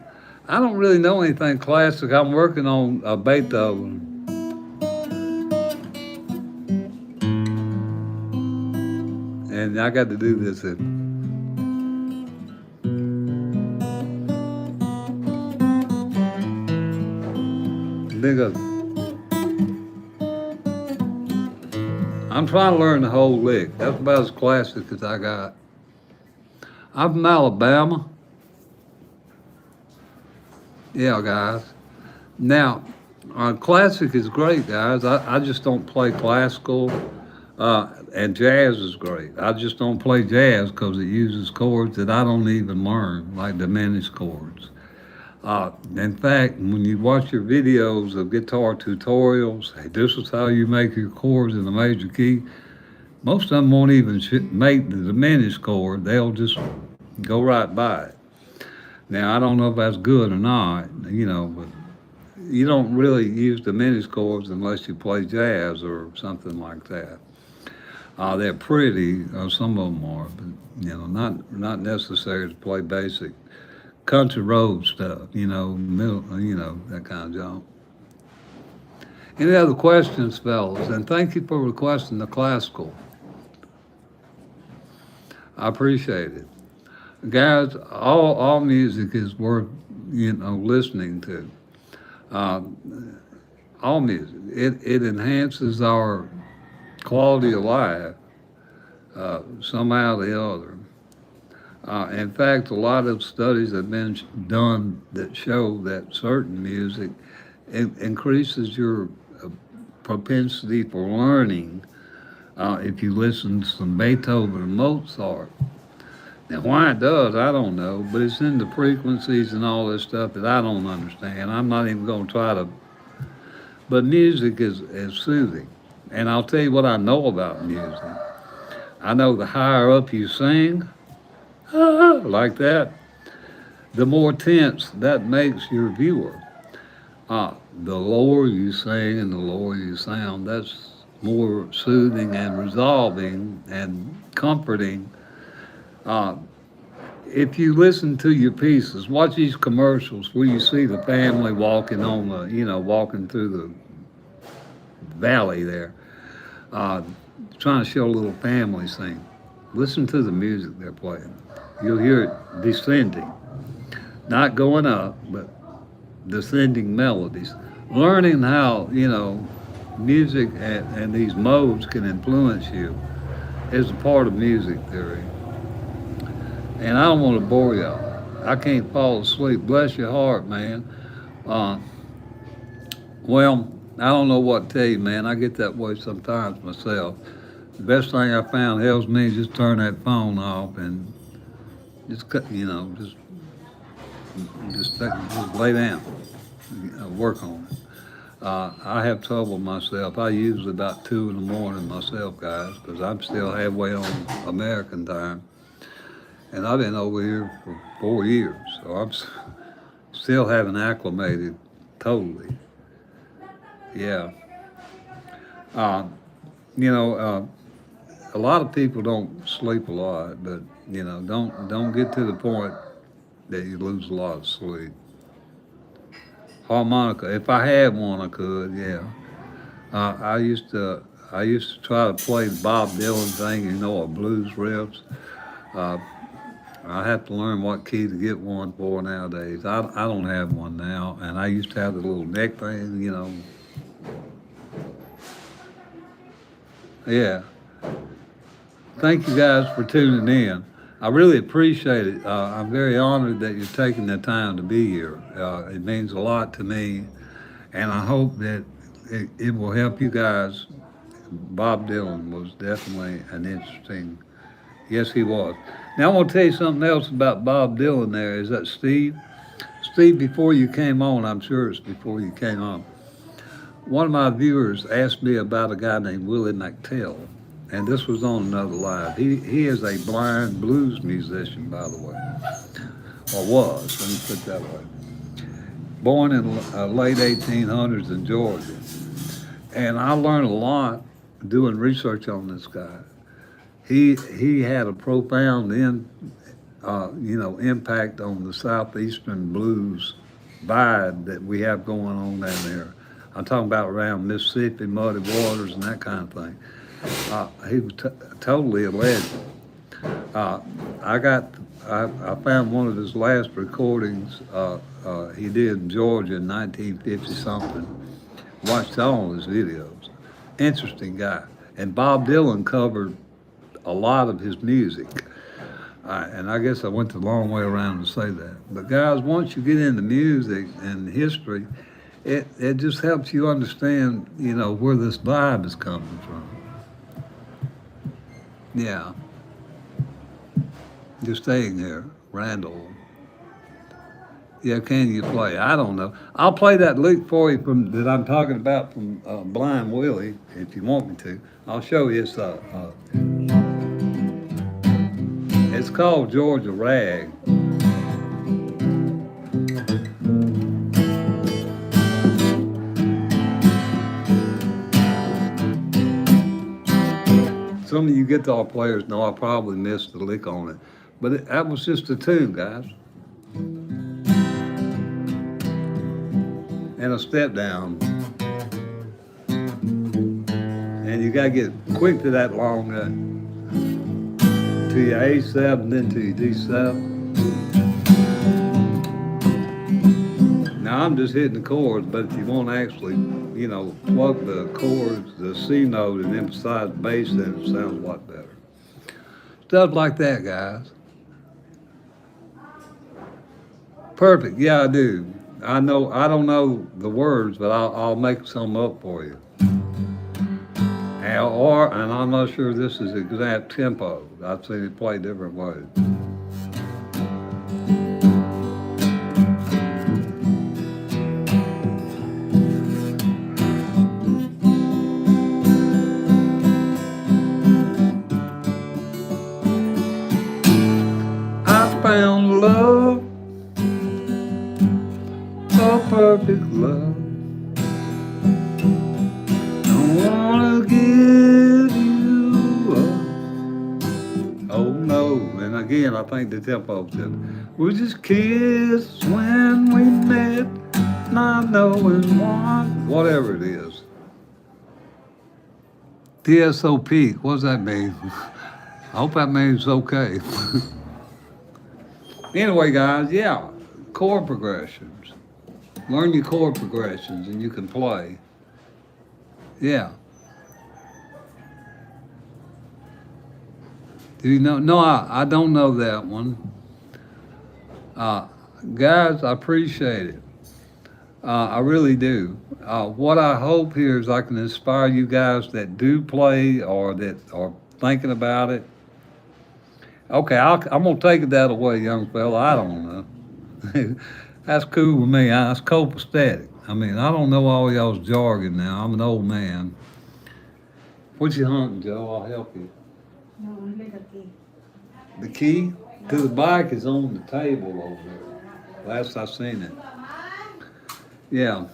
I don't really know anything classic. I'm working on a Beethoven. And I got to do this. Nigga, I'm trying to learn the whole lick. That's about as classic as I got. I'm from Alabama. Yeah, guys. Now, classic is great, guys. I just don't play classical, and jazz is great. I just don't play jazz because it uses chords that I don't even learn, like diminished chords. In fact, when you watch your videos of guitar tutorials, hey, this is how you make your chords in a major key. Most of them won't even make the diminished chord. They'll just go right by it. Now, I don't know if that's good or not, but you don't really use diminished chords unless you play jazz or something like that. They're pretty, some of them are, but not necessary to play basic country road stuff, that kind of junk. Any other questions, fellas? And thank you for requesting the classical. I appreciate it. Guys, all music is worth, listening to. All music. It enhances our quality of life, somehow or the other. In fact, a lot of studies have been done that show that certain music increases your propensity for learning if you listen to some Beethoven and Mozart. Now, why it does, I don't know, but it's in the frequencies and all this stuff that I don't understand. I'm not even going to try to. But music is soothing. And I'll tell you what I know about music. I know the higher up you sing, like that, the more tense that makes your viewer. The lower you sing and the lower you sound, that's more soothing and resolving and comforting. If you listen to your pieces, watch these commercials where you see the family walking on walking through the valley there, trying to show a little family scene. Listen to the music they're playing. You'll hear it descending, not going up, but descending melodies. Learning how, music and these modes can influence you is a part of music theory. And I don't want to bore y'all. I can't fall asleep. Bless your heart, man. Well, I don't know what to tell you, man. I get that way sometimes myself. The best thing I found helps me just turn that phone off and just just lay down, work on it. I have trouble myself. I usually about 2 in the morning myself, guys, because I'm still halfway on American time. And I've been over here for 4 years, so I'm still haven't acclimated totally. Yeah. A lot of people don't sleep a lot, but don't get to the point that you lose a lot of sleep. Harmonica, if I had one, I could. Yeah. I used to try to play the Bob Dylan thing, or blues riffs. I have to learn what key to get one for nowadays. I don't have one now, and I used to have the little neck thing, you know. Yeah. Thank you guys for tuning in. I really appreciate it. I'm very honored that you're taking the time to be here. It means a lot to me, and I hope that it will help you guys. Bob Dylan was definitely an interesting. Yes, he was. Now I want to tell you something else about Bob Dylan. There is that Steve. Steve, before you came on, I'm sure it's before you came on. One of my viewers asked me about a guy named Willie McTell, and this was on another live. He is a blind blues musician, by the way, or was. Let me put it that way. Born in late 1800s in Georgia, and I learned a lot doing research on this guy. He had a profound impact on the southeastern blues vibe that we have going on down there. I'm talking about around Mississippi, Muddy Waters, and that kind of thing. He was totally a legend. Uh, I found one of his last recordings he did in Georgia in 1950 something. Watched all his videos. Interesting guy. And Bob Dylan covered a lot of his music. And I guess I went the long way around to say that. But guys, once you get into music and history, it just helps you understand, where this vibe is coming from. Yeah. You're staying there, Randall. Yeah, can you play? I don't know. I'll play that lick for you that I'm talking about from Blind Willie, if you want me to. I'll show you. It's called Georgia Rag. Some of you guitar players know I probably missed the lick on it, but that was just a tune, guys. And a step down. And you gotta get quick to that long to your A7, then to your D7. Now I'm just hitting the chords, but if you want to actually, plug the chords, the C note, and emphasize bass, then it sounds a lot better. Stuff like that, guys. Perfect. Yeah, I do. I don't know the words, but I'll make some up for you. And I'm not sure this is exact tempo. I've seen it play different ways. I found love, a perfect love. Don't wanna give you up. Oh no, and again, I think the tempo's different. We just kissed when we met, not knowing whatever it is. TSOP, what does that mean? I hope that means okay. Anyway, guys, yeah, chord progressions. Learn your chord progressions and you can play. Yeah. Do you know? No, I don't know that one. Guys, I appreciate it. I really do. What I hope here is I can inspire you guys that do play or that are thinking about it. Okay, I'm going to take it that away, young fella. I don't know. That's cool with me. That's copacetic. I mean, I don't know all y'all's jargon now. I'm an old man. What you hunting, Joe? I'll help you. No, only the key. The key to the bike is on the table over there. Last I seen it. Yeah.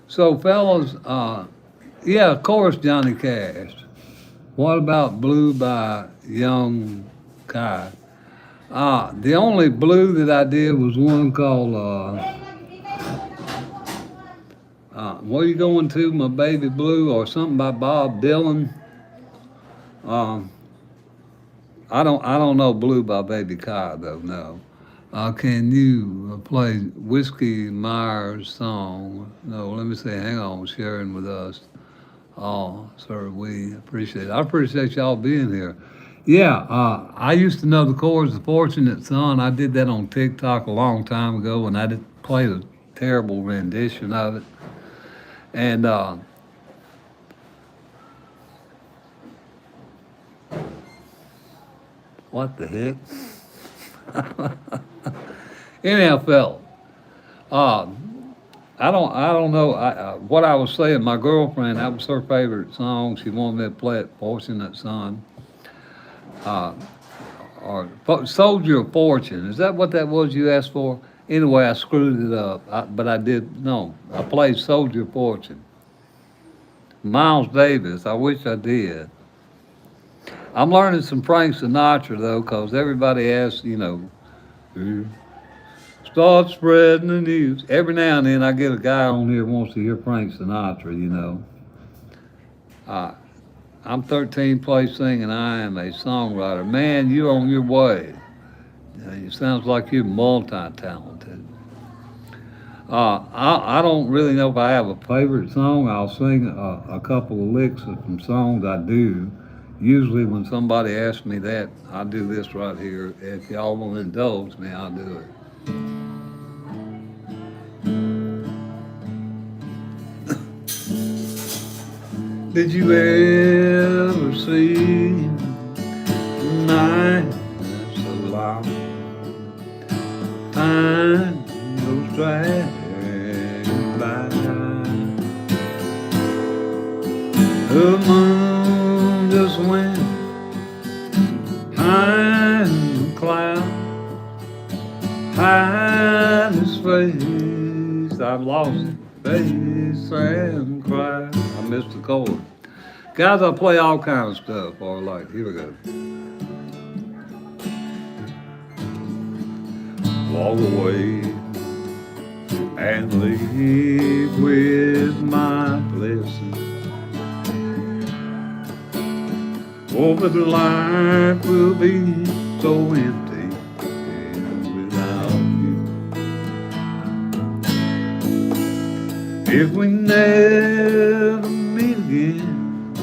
So, fellas, yeah, of course, Johnny Cash. What about Blue by Young Kai? The only blue that I did was one called, what are you going to, My Baby Blue, or something by Bob Dylan. I don't know Blue by Baby Cod though. No. Can you play Whiskey Myers' song? No, let me say, hang on, sharing with us. Oh, sir, we appreciate it. I appreciate y'all being here. Yeah, I used to know the chords of Fortunate Son. I did that on TikTok a long time ago, and I did play a terrible rendition of it. And what the heck? Anyhow, fella, uh, I don't know. What I was saying, my girlfriend, that was her favorite song. She wanted me to play it, Fortunate Son. Uh, or Soldier of Fortune. Is that what that was you asked for? Anyway, I screwed it up, but I did, no, I played Soldier of Fortune. Miles Davis, I wish I did. I'm learning some Frank Sinatra, though, because everybody asks, "Who start spreading the news." Every now and then I get a guy on here who wants to hear Frank Sinatra. Uh, I'm 13th place singing, I am a songwriter. Man, you're on your way. It sounds like you're multi-talented. I don't really know if I have a favorite song. I'll sing a couple of licks from songs I do. Usually when somebody asks me that, I do this right here. If y'all will indulge me, I'll do it. Did you ever see the night so long? Time goes dragging by. The moon just went behind the cloud, hide his face. I've lost it, face and cried. I missed the chord. Guys, I play all kinds of stuff. All right, here we go. Walk away and leave with my blessing. Oh, but life will be so empty without you. If we never meet again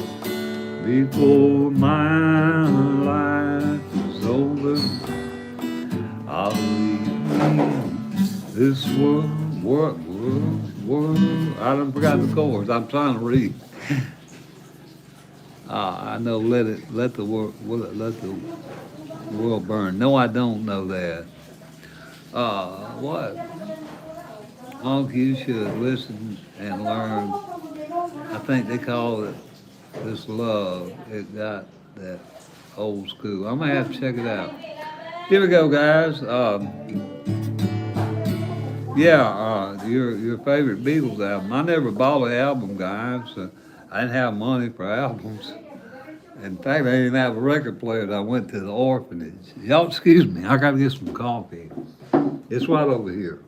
before my life is over, I'll leave this world. I done forgot the chords. I'm trying to read. I know. Let the world burn. No, I don't know that. What? Unc, you should listen and learn. I think they call it this love. It got that old school. I'm gonna have to check it out. Here we go, guys. Your favorite Beatles album. I never bought an album, guys. I didn't have money for albums. In fact, I didn't have a record player. I went to the orphanage. Y'all, excuse me. I gotta get some coffee. It's right over here.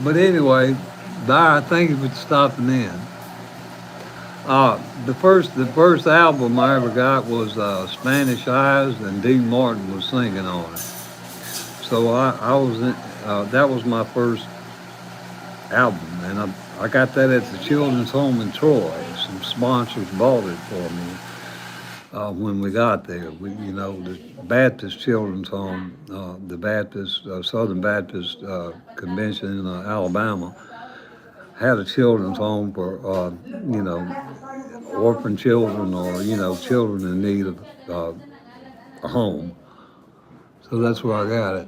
But anyway, bye. Thank you for stopping in. The first album I ever got was Spanish Eyes, and Dean Martin was singing on it. So I was in, that was my first album, and I got that at the Children's Home in Troy. Some sponsors bought it for me when we got there. The Baptist Children's Home, the Baptist Southern Baptist Convention in Alabama had a children's home for orphan children or children in need of a home. So that's where I got it.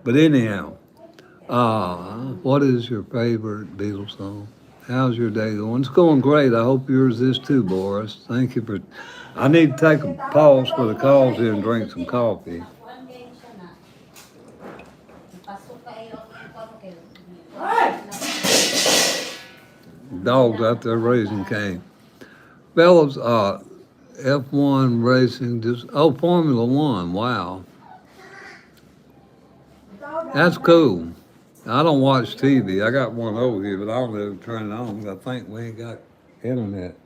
But anyhow, what is your favorite Beatles song? How's your day going? It's going great. I hope yours is too, Boris. Thank you for. I need to take a pause for the calls here and drink some coffee. dogs out there raising cane. Fellas, F1 racing, Formula One, wow. That's cool. I don't watch TV. I got one over here, but I don't ever turn it on. I think we ain't got internet.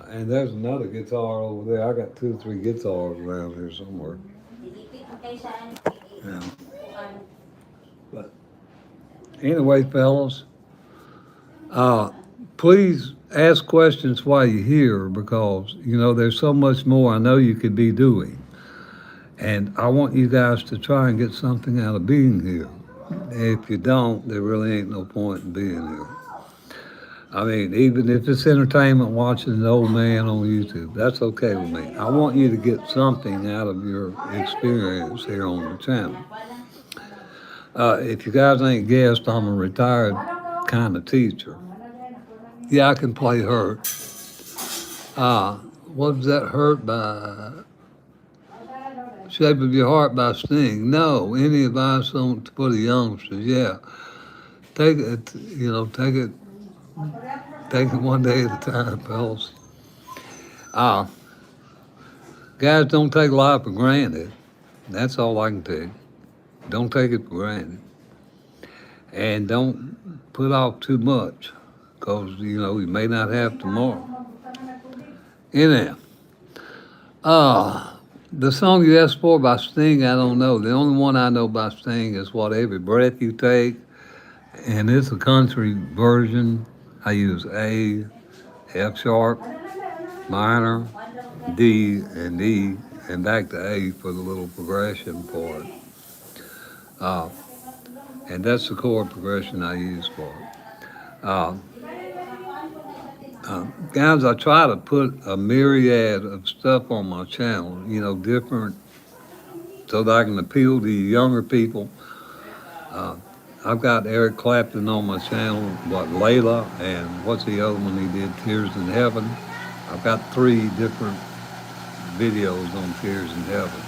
And there's another guitar over there. I got 2 or 3 guitars around here somewhere. Yeah. But anyway, fellas, please ask questions while you're here because, there's so much more I know you could be doing. And I want you guys to try and get something out of being here. If you don't, there really ain't no point in being here. I mean, even if it's entertainment watching an old man on YouTube, that's okay with me. I want you to get something out of your experience here on the channel. If you guys ain't guessed, I'm a retired kind of teacher. Yeah, I can play Hurt. What was that, Hurt by Shape of Your Heart by Sting? No, any advice for the youngsters? Yeah, take it, take it one day at a time, fellas. Guys, don't take life for granted. That's all I can tell you. Don't take it for granted. And don't put off too much because, you may not have tomorrow. Anyhow, the song you asked for by Sting, I don't know. The only one I know by Sting is What Every Breath You Take. And it's a country version. I use A, F sharp, minor, D, and E, and back to A for the little progression for it. And that's the chord progression I use for it. Guys, I try to put a myriad of stuff on my channel, different, so that I can appeal to younger people. I've got Eric Clapton on my channel, Layla, and what's the other one he did, Tears in Heaven. I've got 3 different videos on Tears in Heaven.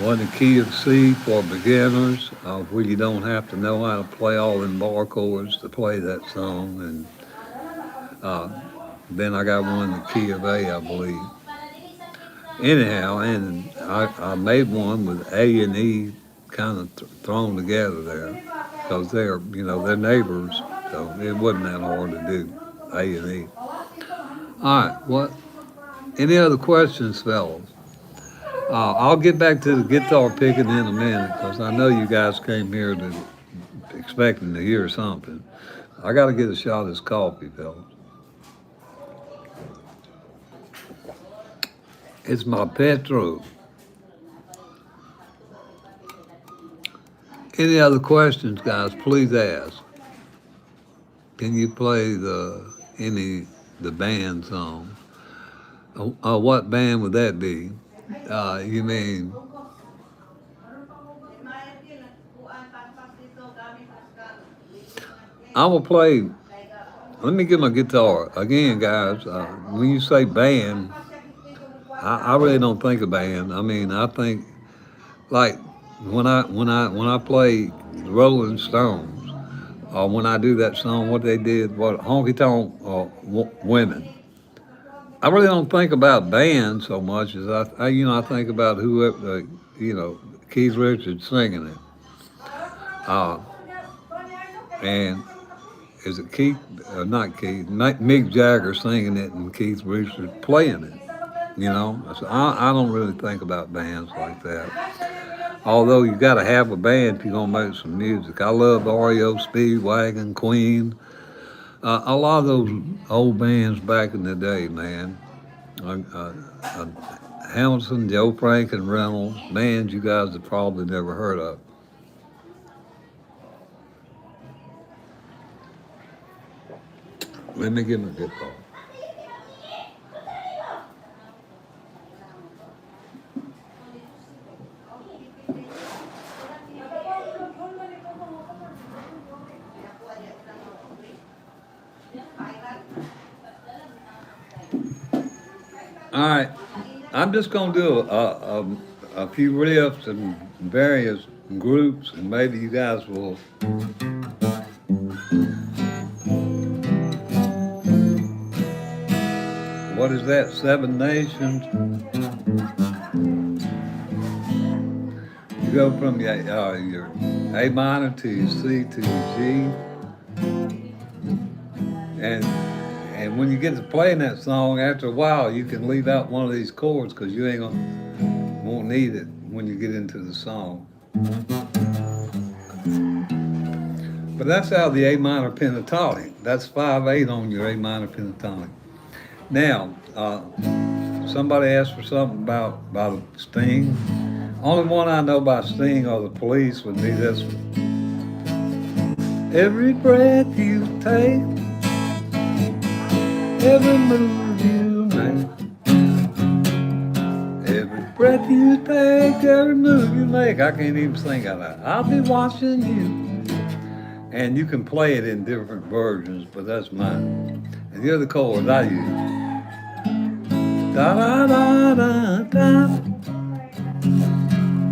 One, the key of C for beginners, where you don't have to know how to play all them bar chords to play that song. And then I got one, the key of A, I believe. Anyhow, and I made one with A and E kind of thrown together there because they're neighbors, so it wasn't that hard to do, A and E. All right, any other questions, fellas? I'll get back to the guitar picking in a minute because I know you guys came here expecting to hear something. I got to get a shot of this coffee, fellas. It's my Petro. Any other questions, guys? Please ask. Can you play the band song? What band would that be? You mean? I will play. Let me get my guitar again, guys. When you say band, I really don't think of band. I mean, I think like when I play the Rolling Stones, or when I do that song, what they did, Honky Tonk Women. I really don't think about band so much as I think about whoever, Keith Richards singing it. And is it Keith? Not Keith. Mick Jagger singing it and Keith Richards playing it. So I don't really think about bands like that. Although you got to have a band if you're gonna make some music. I love REO Speedwagon, Queen. A lot of those old bands back in the day, man. Hamilton, Joe Frank, and Reynolds, bands you guys have probably never heard of. Let me get my guitar. All right, I'm just gonna do a few riffs and various groups, and maybe you guys will what is that? Seven Nations. You go from your A minor to your C to your G, and when you get to playing that song, after a while, you can leave out one of these chords because you won't need it when you get into the song. But that's how the A minor pentatonic. That's 5/8 on your A minor pentatonic. Now, somebody asked for something about Sting. Only one I know by Sting or the Police would be this one. Every breath you take, every move you make, every breath you take, every move you make. I can't even sing out that. I'll be watching you. And you can play it in different versions, but that's mine. And the other chords I use. Da da da da da.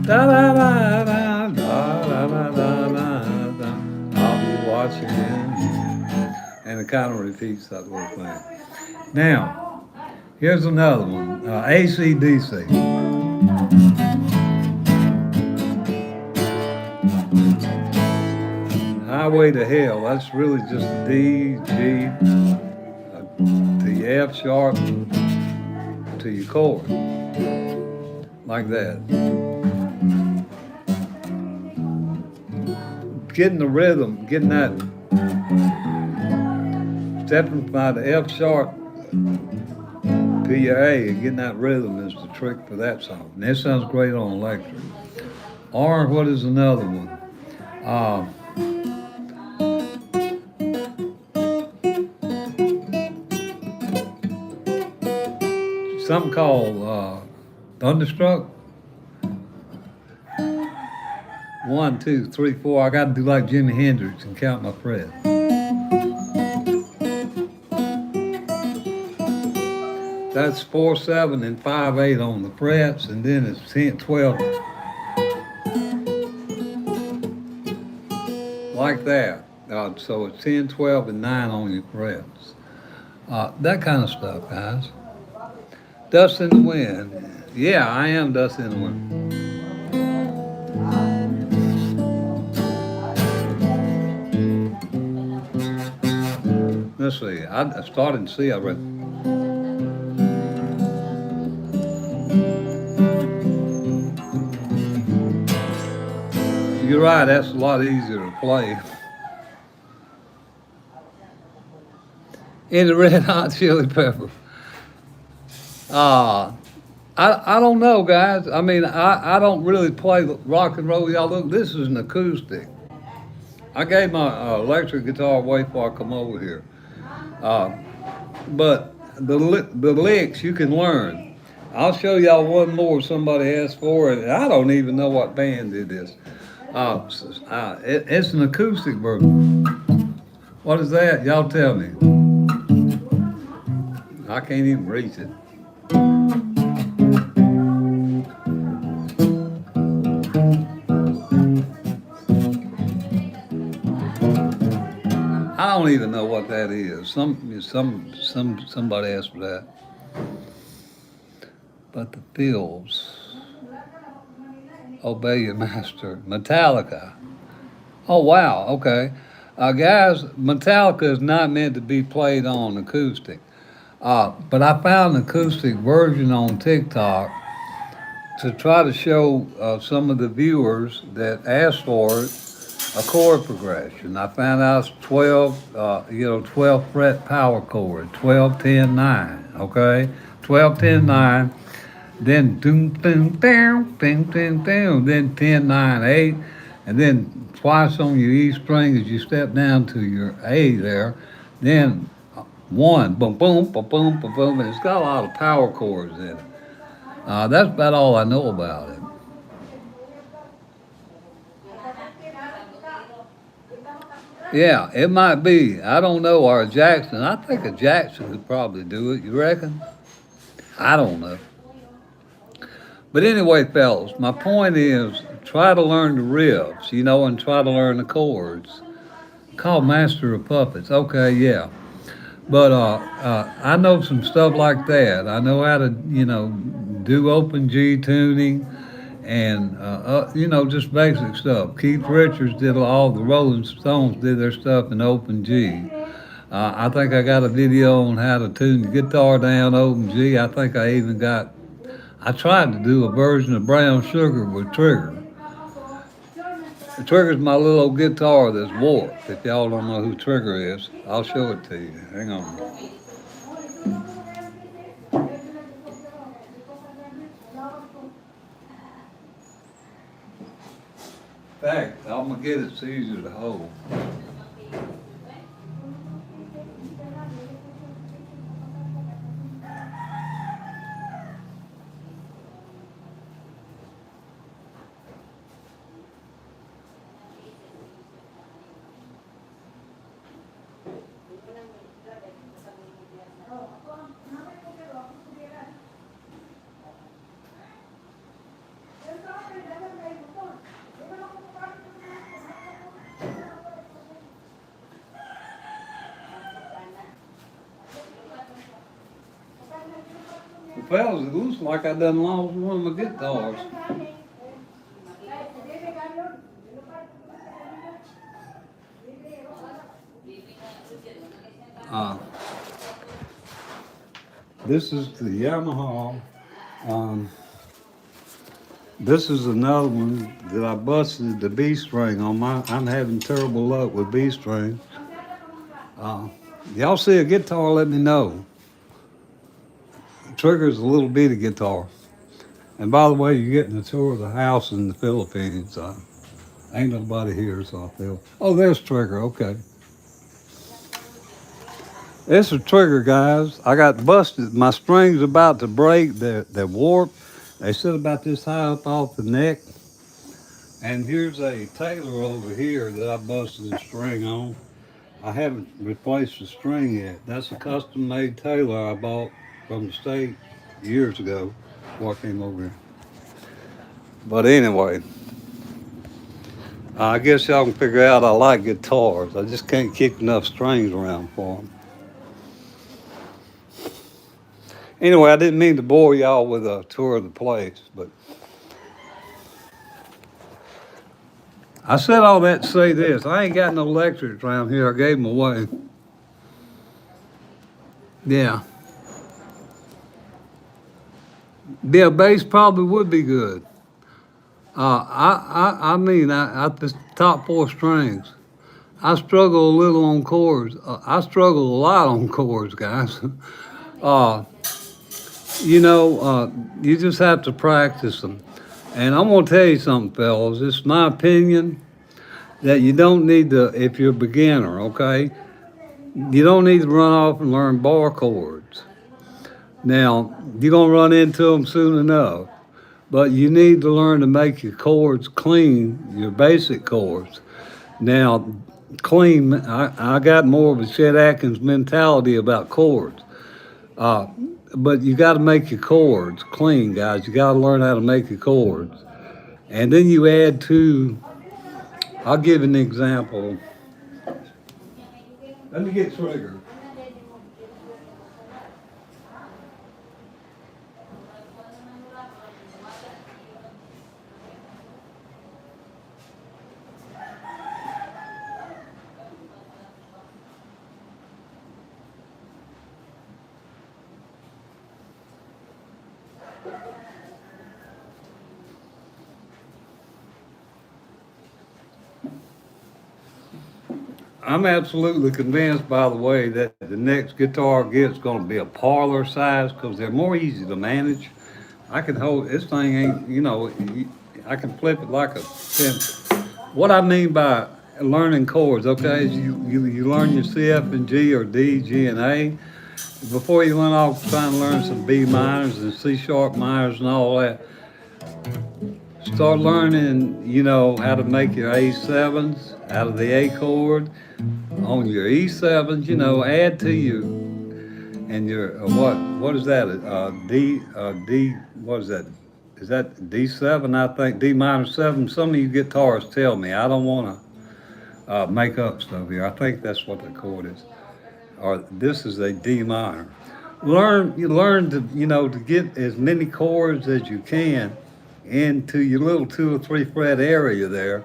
Da da da da da da da da. I'll be watching you. And it kind of repeats that little thing. Now, here's another one. AC/DC. Highway to Hell, that's really just a D, G, to your F sharp, to your chord, like that. Getting the rhythm, getting that, stepping by the F sharp to your A and getting that rhythm is the trick for that song. And that sounds great on electric. Or what is another one? Something called Thunderstruck. 1, 2, 3, 4. I got to do like Jimi Hendrix and count my frets. That's 4, 7, and 5, 8 on the frets, and then it's 10, 12. Like that. So it's 10, 12, and 9 on your frets. That kind of stuff, guys. Dust in the Wind. Yeah, I am Dust in the Wind. Let's see. I started to see. I read. You're right. That's a lot easier to play. In the Red Hot Chili Pepper. I don't know, guys. I mean, I don't really play rock and roll. Y'all look, this is an acoustic. I gave my electric guitar away before I come over here. But the licks you can learn. I'll show y'all one more somebody asked for, and I don't even know what band did this. It's an acoustic version. What is that? Y'all tell me. I can't even reach it. I don't even know what that is. Somebody asked for that. But the Fields, Obey Your Master, Metallica. Oh wow, okay. Guys, Metallica is not meant to be played on acoustic. But I found an acoustic version on TikTok to try to show some of the viewers that asked for it a chord progression. I found out it's 12 fret power chord, 12, 10, 9, okay? 12, 10, 9, then doom, doom, down, ding, ding, down, then 10, 9, 8, and then twice on your E string as you step down to your A there, then 1, boom, boom, boom, boom, boom, boom, and it's got a lot of power chords in it. That's about all I know about it. Yeah, it might be. I don't know. Or a Jackson. I think a Jackson could probably do it. You reckon? I don't know. But anyway, fellas, my point is try to learn the riffs, and try to learn the chords. Called Master of Puppets. Okay, yeah. But I know some stuff like that. I know how to, do open G tuning and, just basic stuff. Keith Richards did all the Rolling Stones did their stuff in open G. I think I got a video on how to tune the guitar down open G. I think I tried to do a version of Brown Sugar with Trigger. The Trigger's my little old guitar that's warped. If y'all don't know who Trigger is, I'll show it to you. Hang on. In fact, I'm gonna get it so easier to hold. Fellas, it looks like I done lost one of my guitars. Uh, this is the Yamaha. Um, this is another one that I busted the B string on. I'm having terrible luck with B string. Y'all see a guitar, let me know. Trigger's a little bitty guitar. And by the way, you're getting a tour of the house in the Philippines. Ain't nobody here, so I feel. Oh, there's Trigger, okay. It's a Trigger, guys. I got busted. My string's about to break. They're warped. They sit about this high up off the neck. And here's a Taylor over here that I busted the string on. I haven't replaced the string yet. That's a custom-made Taylor I bought from the state years ago before I came over here. But anyway, I guess y'all can figure out I like guitars. I just can't keep enough strings around for them. Anyway, I didn't mean to bore y'all with a tour of the place, but I said all that to say this. I ain't got no electrics around here. I gave them away. Yeah. Yeah, bass probably would be good. I the top four strings. I struggle a little on chords. I struggle a lot on chords, guys. uh, you just have to practice them. And I'm gonna tell you something, fellas. It's my opinion that you don't need to, if you're a beginner, okay? You don't need to run off and learn bar chords. Now, you're gonna run into them soon enough. But you need to learn to make your chords clean, your basic chords. Now, clean, I got more of a Chet Atkins mentality about chords. But you got to make your chords clean, guys. You got to learn how to make your chords. And then you add I'll give an example. Let me get Trigger. I'm absolutely convinced, by the way, that the next guitar I get is going to be a parlor size because they're more easy to manage. I can hold this thing I can flip it like a pencil. What I mean by learning chords, okay, is you learn your C, F, and G or D, G, and A. Before you went off trying to learn some B minors and C sharp minors and all that, start learning, how to make your A7s out of the A chord. On your E7s, add to you, and your, what is that? D, what is that? Is that D7, I think, D minor 7? Some of you guitarists tell me. I don't want to make up stuff here. I think that's what the chord is. or this is a D minor. You learn to, to get as many chords as you can into your little 2 or 3 fret area there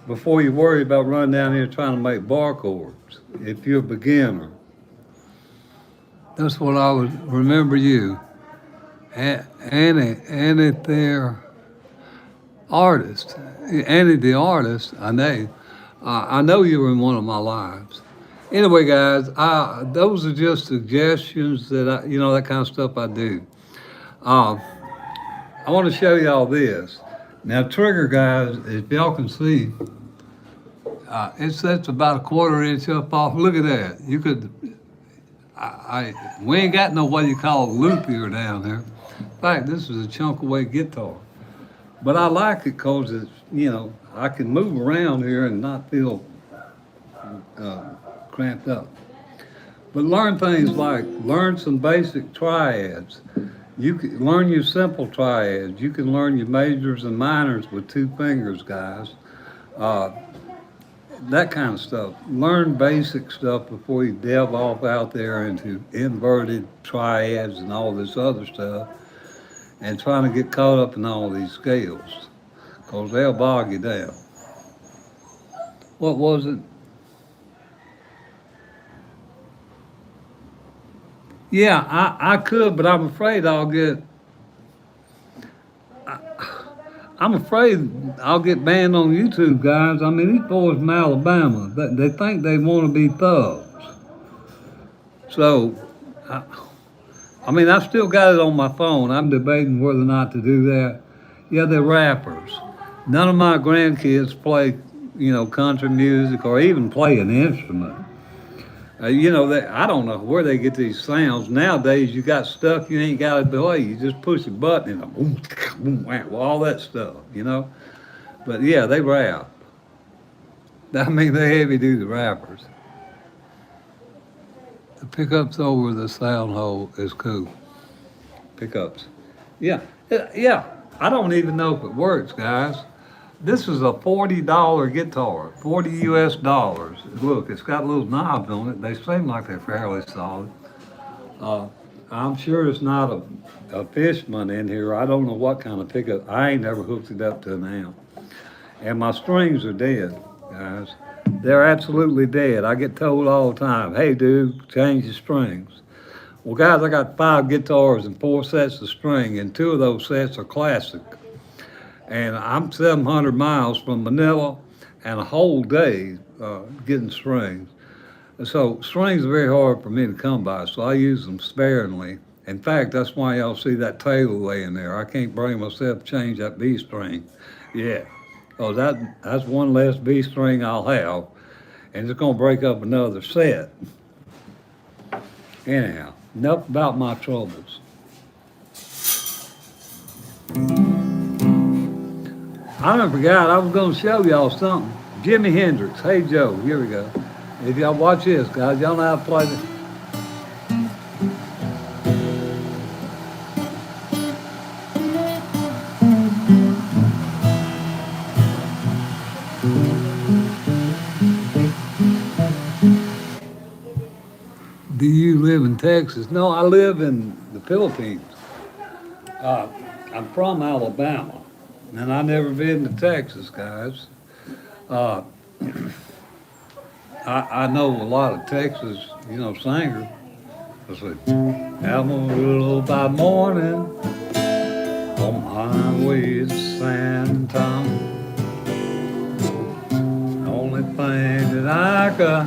before you worry about running down here trying to make bar chords. If you're a beginner, that's what I would remember you. Annie, their artist, Annie the artist. I know you were in one of my lives. Anyway, guys, those are just suggestions that that kind of stuff I do. Uh, I want to show y'all this. Now, trigger, guys, if y'all can see, it sets about 1/4 inch up off. Look at that. You could, we ain't got no what you call loopier down here. In fact, this is a chunk away guitar. But I like it because it's, I can move around here and not feel cramped up. But learn things like, learn some basic triads. You can learn your simple triads. You can learn your majors and minors with 2 fingers, guys. That kind of stuff. Learn basic stuff before you delve off out there into inverted triads and all this other stuff and trying to get caught up in all these scales because they'll bog you down. What was it? Yeah, I could, but I'm afraid I'm afraid I'll get banned on YouTube, guys. I mean, these boys from Alabama, they think they want to be thugs. So, I mean, I still got it on my phone. I'm debating whether or not to do that. Yeah, they're rappers. None of my grandkids play, country music or even play an instrument. I don't know where they get these sounds. Nowadays, you got stuff you ain't got to play. You just push a button and boom, boom, wham, all that stuff, But yeah, they rap. I mean, they heavy duty rappers. The pickups over the sound hole is cool. Pickups. Yeah, yeah. I don't even know if it works, guys. This is a $40 guitar, 40 US dollars. Look, it's got little knobs on it. They seem like they're fairly solid. I'm sure it's not a Fishman in here. I don't know what kind of pickup. I ain't never hooked it up to an amp. And my strings are dead, guys. They're absolutely dead. I get told all the time, hey, dude, change the strings. Well, guys, I got 5 guitars and 4 sets of string, and 2 of those sets are classic. And I'm 700 miles from Manila and a whole day getting strings. So strings are very hard for me to come by, so I use them sparingly. In fact, that's why y'all see that Taylor laying there. I can't bring myself to change that B string. Yeah, because that's one less B string I'll have, and it's gonna break up another set. Anyhow, enough about my troubles. I forgot I was gonna show y'all something. Jimi Hendrix, Hey Joe, here we go. If y'all watch this, guys, y'all know how to play this. Do you live in Texas? No, I live in the Philippines. I'm from Alabama, and I never been to Texas, guys. Uh, I know a lot of Texas, singers. Let's see. Amarillo by morning, on my way to San Antonio. The only thing that I got,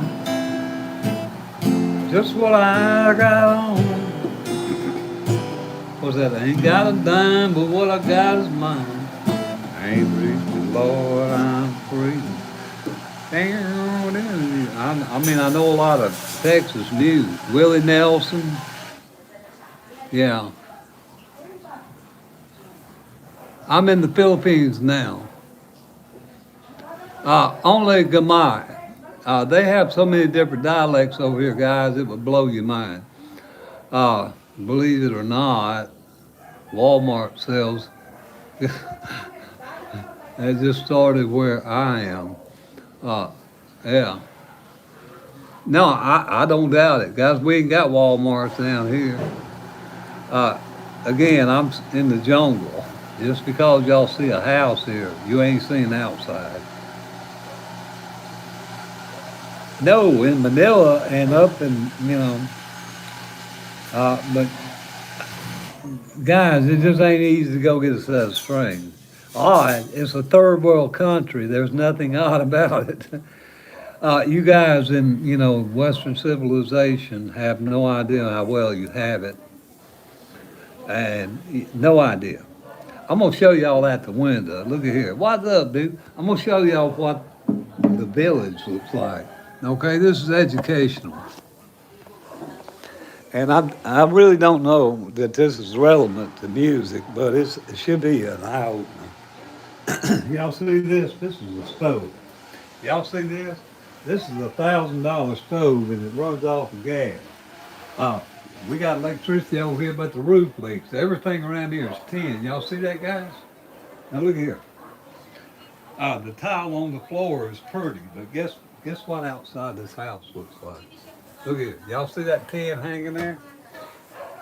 just what I got on. What's that? I ain't got a dime, but what I got is mine. I ain't rich, but Lord, I'm free. I mean, I know a lot of Texas music. Willie Nelson. Yeah. I'm in the Philippines now. Only Gamay. They have so many different dialects over here, guys, it would blow your mind. Believe it or not, Walmart sells. It just started where I am. Yeah. No, I don't doubt it, guys. We ain't got Walmarts down here. Uh, Again, in the jungle. Just because y'all see a house here, you ain't seen outside. No, in Manila and up in, but guys, it just ain't easy to go get a set of springs. Odd, it's a third world country. There's nothing odd about it. You guys in, Western civilization have no idea how well you have it, and no idea. I'm gonna show y'all at the window. Look at here. What's up, dude? I'm gonna show y'all what the village looks like. Okay, this is educational. And I really don't know that this is relevant to music, but it should be an eye opener. Y'all see this? This is a stove. Y'all see this? This is $1,000 stove and it runs off of gas. Uh, we got electricity over here, but the roof leaks. Everything around here is tin. Y'all see that, guys? Now look here. The tile on the floor is pretty, but guess what outside this house looks like? Look here. Y'all see that tin hanging there?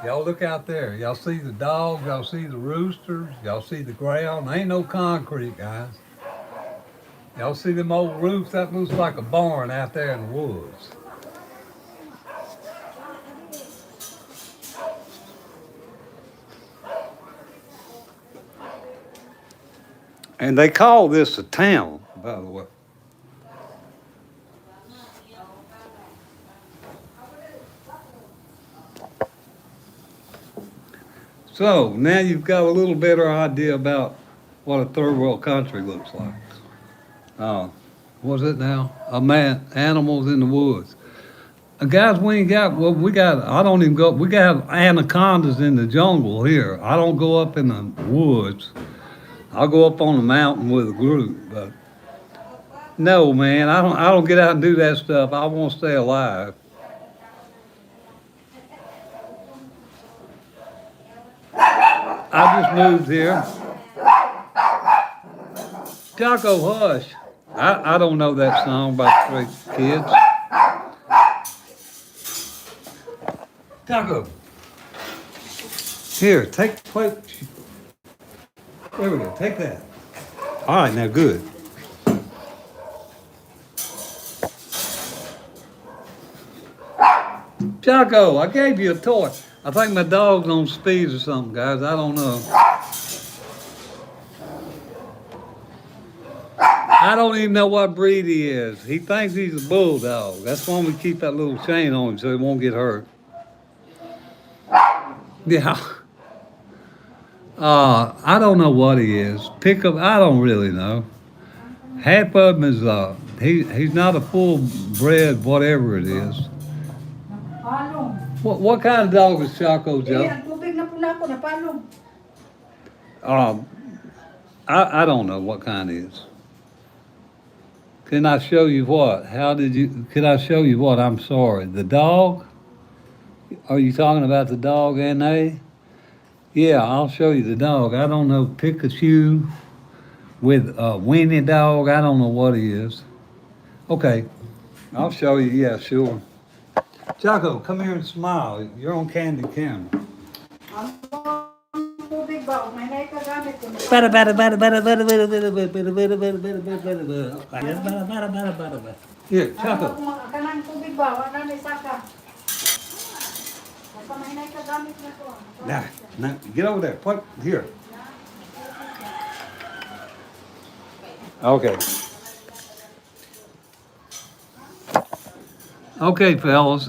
Y'all look out there. Y'all see the dogs. Y'all see the roosters. Y'all see the ground. Ain't no concrete, guys. Y'all see them old roofs? That looks like a barn out there in the woods. And they call this a town, by the way. So now you've got a little better idea about what a third world country looks like. What's it now? Animals in the woods. Guys, we ain't got, well, we got, I don't even go, we got anacondas in the jungle here. I don't go up in the woods. I'll go up on the mountain with a group, but no, man, I don't get out and do that stuff. I want to stay alive. I just moved here. Jocko, hush. I don't know that song by three kids. Jocko, here, take the plate. There we go, take that. All right, now good. Jocko, I gave you a toy. I think my dog's on speed or something, guys. I don't know. I don't even know what breed he is. He thinks he's a bulldog. That's why we keep that little chain on him so he won't get hurt. Yeah. I don't know what he is. Pickup, I don't really know. Half of him is, he's not a full bred whatever it is. Napalong. What kind of dog is Choco, Eh, Joe? ang tubig na pula ko, napalong. I don't know what kind it is. Can I show you what? Can I show you what? I'm sorry. The dog? Are you talking about the dog, N.A.? Yeah, I'll show you the dog. I don't know, Pikachu with a Winnie dog. I don't know what he is. Okay, I'll show you. Yeah, sure. Jocko, come here and smile. You're on Candy Camera. Ang tubig ba? May naikagamit ko. Here, Jocko. Kanang tubig ba? Wala na isaka. Basta may naikagamit na ko. Now, get over there. Put here. Okay. Okay, fellas,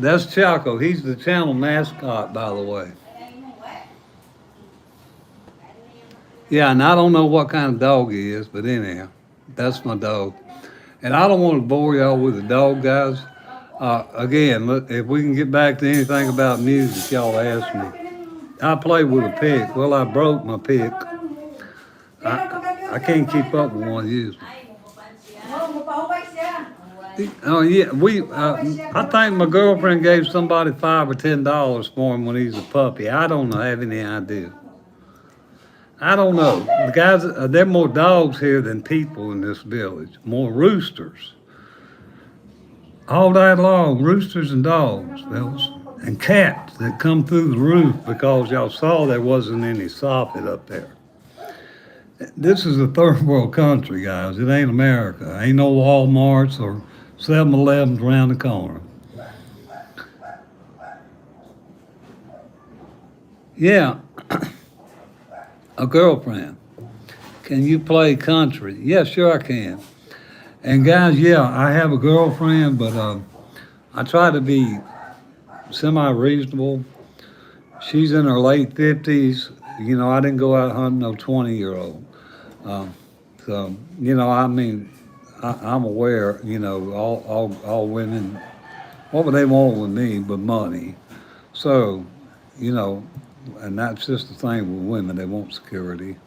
that's Choco. He's the channel mascot, by the way. Yeah, and I don't know what kind of dog he is, but anyhow, that's my dog. And I don't want to bore y'all with the dog, guys. Again, look, if we can get back to anything about music, y'all ask me. I play with a pick. Well, I broke my pick. I can't keep up with one of these. Oh yeah, I think my girlfriend gave somebody $5 or $10 for him when he was a puppy. I don't have any idea. I don't know. The guys, there are more dogs here than people in this village. More roosters. all day long, roosters and dogs, fellas, and cats that come through the roof because y'all saw there wasn't any soffit up there. This is a third world country, guys. It ain't America. Ain't no Walmarts or 7-Elevens around the corner. Yeah, a girlfriend. Can you play country? Yeah, sure I can. And guys, yeah, I have a girlfriend, but I try to be semi-reasonable. She's in her late 50s. You know, I didn't go out hunting no 20-year-old. Um, so, you know, I mean, I'm aware, you know, all women, what would they want with me but money? So, you know, and that's just the thing with women, they want security.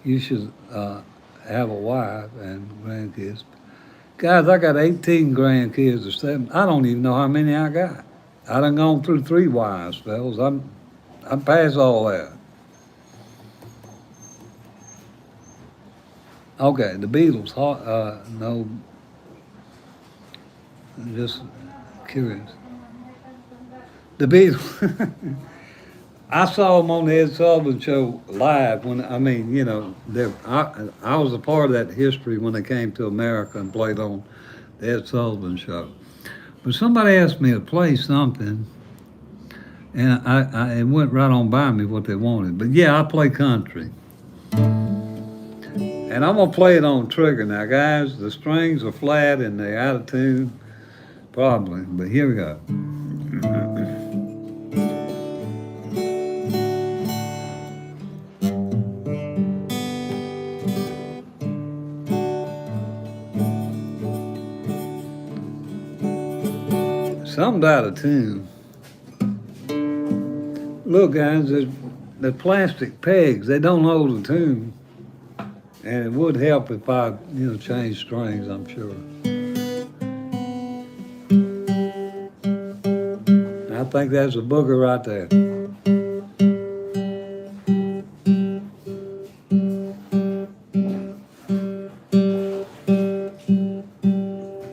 You should have a wife and grandkids. Guys, I got 18 grandkids or 7. I don't even know how many I got. I done gone through 3 wives, fellas. I'm past all that. Okay, the Beatles. No, just curious. The Beatles. I saw them on the Ed Sullivan Show live when, I mean, you know, I was a part of that history when they came to America and played on the Ed Sullivan Show. But somebody asked me to play something, and it went right on by me what they wanted. But yeah, I play country. And I'm going to play it on trigger now, guys. The strings are flat and they're out of tune, probably. But here we go. Something's out of tune. Look, guys, the plastic pegs, they don't hold the tune. And it would help if I, you know, change strings, I'm sure. I think that's a booger right there.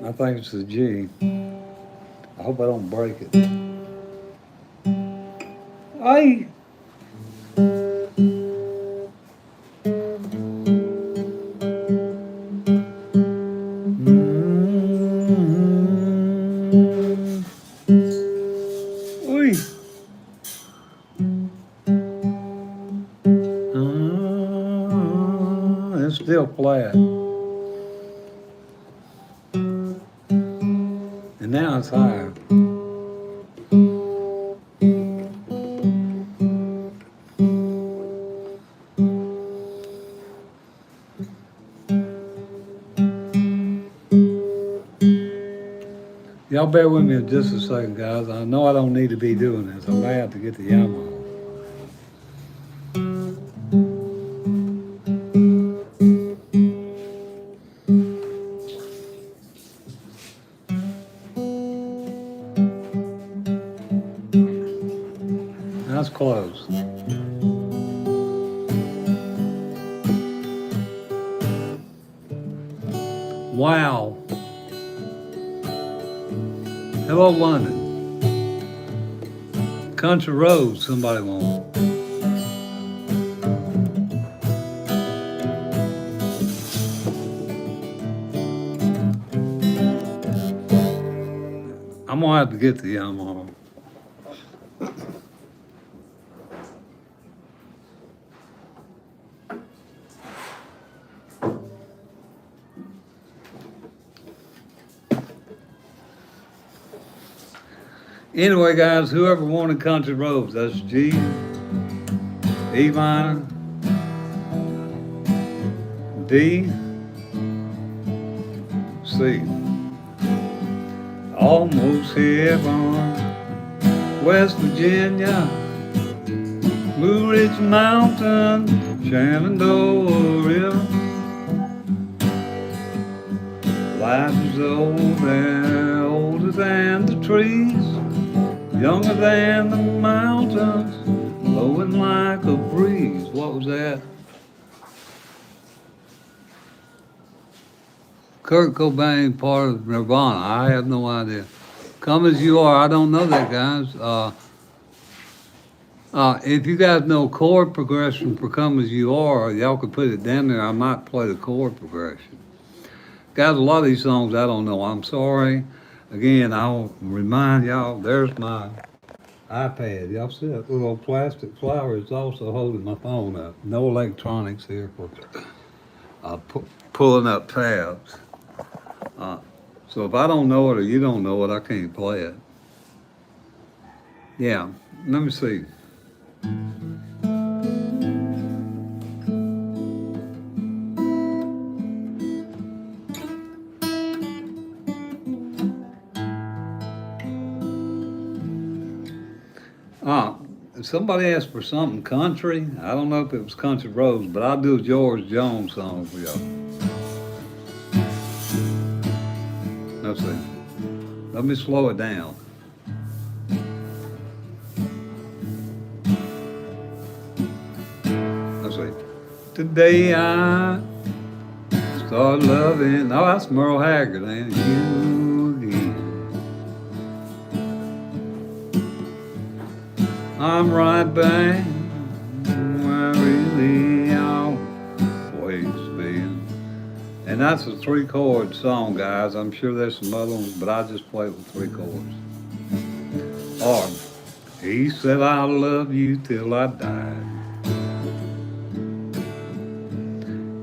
I think it's the G. I hope I don't break it. Hey! Oi! It's still flat. And now it's higher. Y'all bear with me just a second, guys. I know I don't need to be doing this. I may have to get the Yamaha. That's close. Wow. Hello, London. Country roads, somebody wants. I'm gonna have to get the Yamaha. Anyway, guys, whoever wanted country roads, that's G, E minor, D, C. Almost heaven, West Virginia, Blue Ridge Mountain, Shenandoah River. Life is older than the trees, younger than the mountains, blowing like a breeze. What was that? Kurt Cobain part of Nirvana? I have no idea. Come As You Are, I don't know that, guys. If you guys know chord progression for Come As You Are, y'all could put it down there. I might play the chord progression. Guys, a lot of these songs I don't know. I'm sorry. Again, I'll remind y'all, there's my iPad. Y'all see that little plastic flower is also holding my phone up. No electronics here for pulling up tabs. So if I don't know it or you don't know it, I can't play it. Yeah, let me see. If somebody asked for something country, I don't know if it was Country Roads, but I'll do a George Jones song for y'all. Let's see. Let me slow it down. Let's see. Today I start loving. Oh, that's Merle Haggard, ain't it? You again. I'm right back where I really always been. And that's a 3-chord song, guys. I'm sure there's some other ones, but I just play it with 3 chords. Or, he said I'll love you till I die.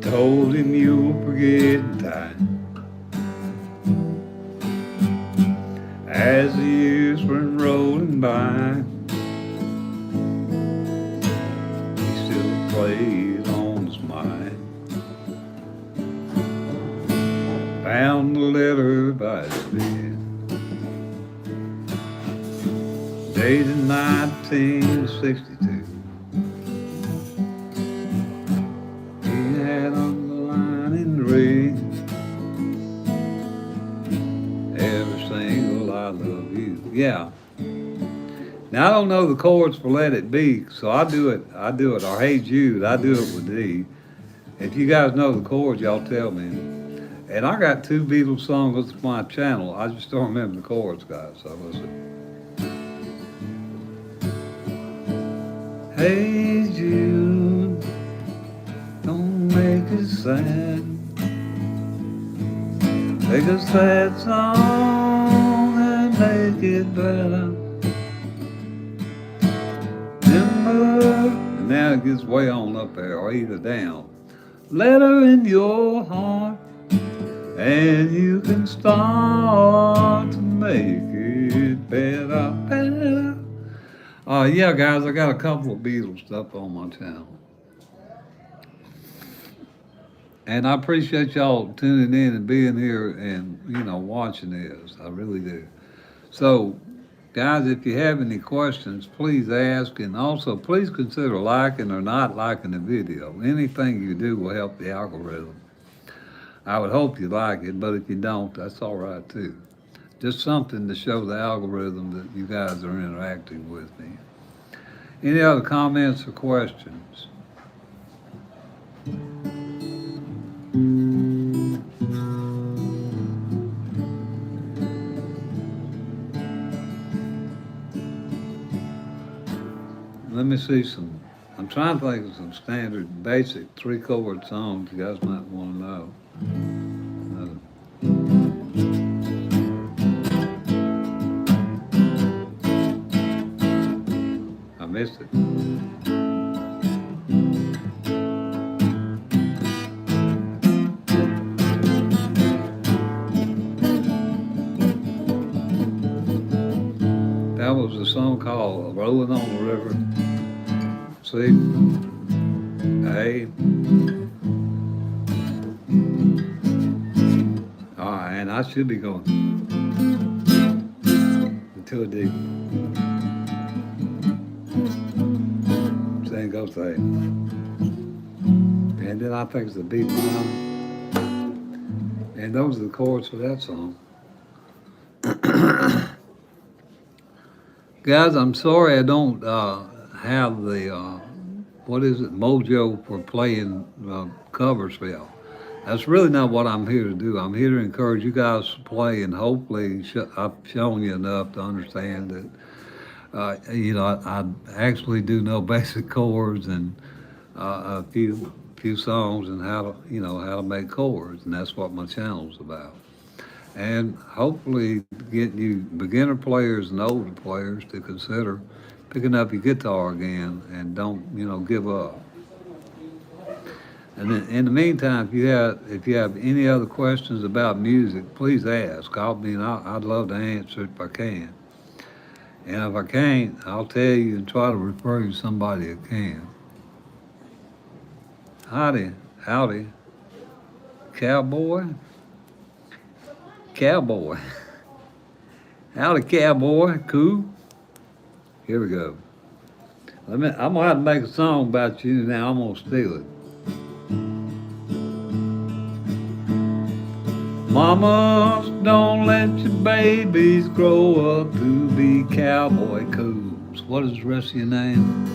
Told him you'll forget in time. As the years went rolling by, played on his mind. Found the letter by his bed, dated 1962. He had underlined red, every single I love you. Yeah. Now I don't know the chords for Let It Be, so I do it, or Hey Jude, I do it with D. If you guys know the chords, y'all tell me. And I got 2 Beatles songs with my channel. I just don't remember the chords, guys, so listen. Hey Jude, don't make it sad. Take a sad song and make it better. And now it gets way on up there, or either down. Let her in your heart, and you can start to make it better, better. Yeah, guys, I got a couple of Beatles stuff on my channel. And I appreciate y'all tuning in and being here and, watching this. I really do. So, guys, if you have any questions, please ask, and also please consider liking or not liking the video. Anything you do will help the algorithm. I would hope you like it, but if you don't, that's all right too. Just something to show the algorithm that you guys are interacting with me. Any other comments or questions? Let me see some. I'm trying to think of some standard, basic 3-chord songs you guys might want to know. I missed it. That was a song called Rolling on the River. See? A. All right, and I should be going to a D. Same goes to A. And then I think it's the B minor. And those are the chords for that song. Guys, I'm sorry I don't have the, mojo for playing covers for y'all. That's really not what I'm here to do. I'm here to encourage you guys to play, and hopefully, I've shown you enough to understand that. I actually do know basic chords and a few songs and how to make chords, and that's what my channel's about. And hopefully, get you beginner players and older players to consider picking up your guitar again and don't give up. And then, in the meantime, if you have any other questions about music, please ask. I'd love to answer it if I can. And if I can't, I'll tell you and try to refer you to somebody that can. Howdy, cowboy, cowboy, howdy, cowboy, cool. Here we go. I'm gonna have to make a song about you now. I'm gonna steal it. Mamas, don't let your babies grow up to be cowboy cools. What is the rest of your name?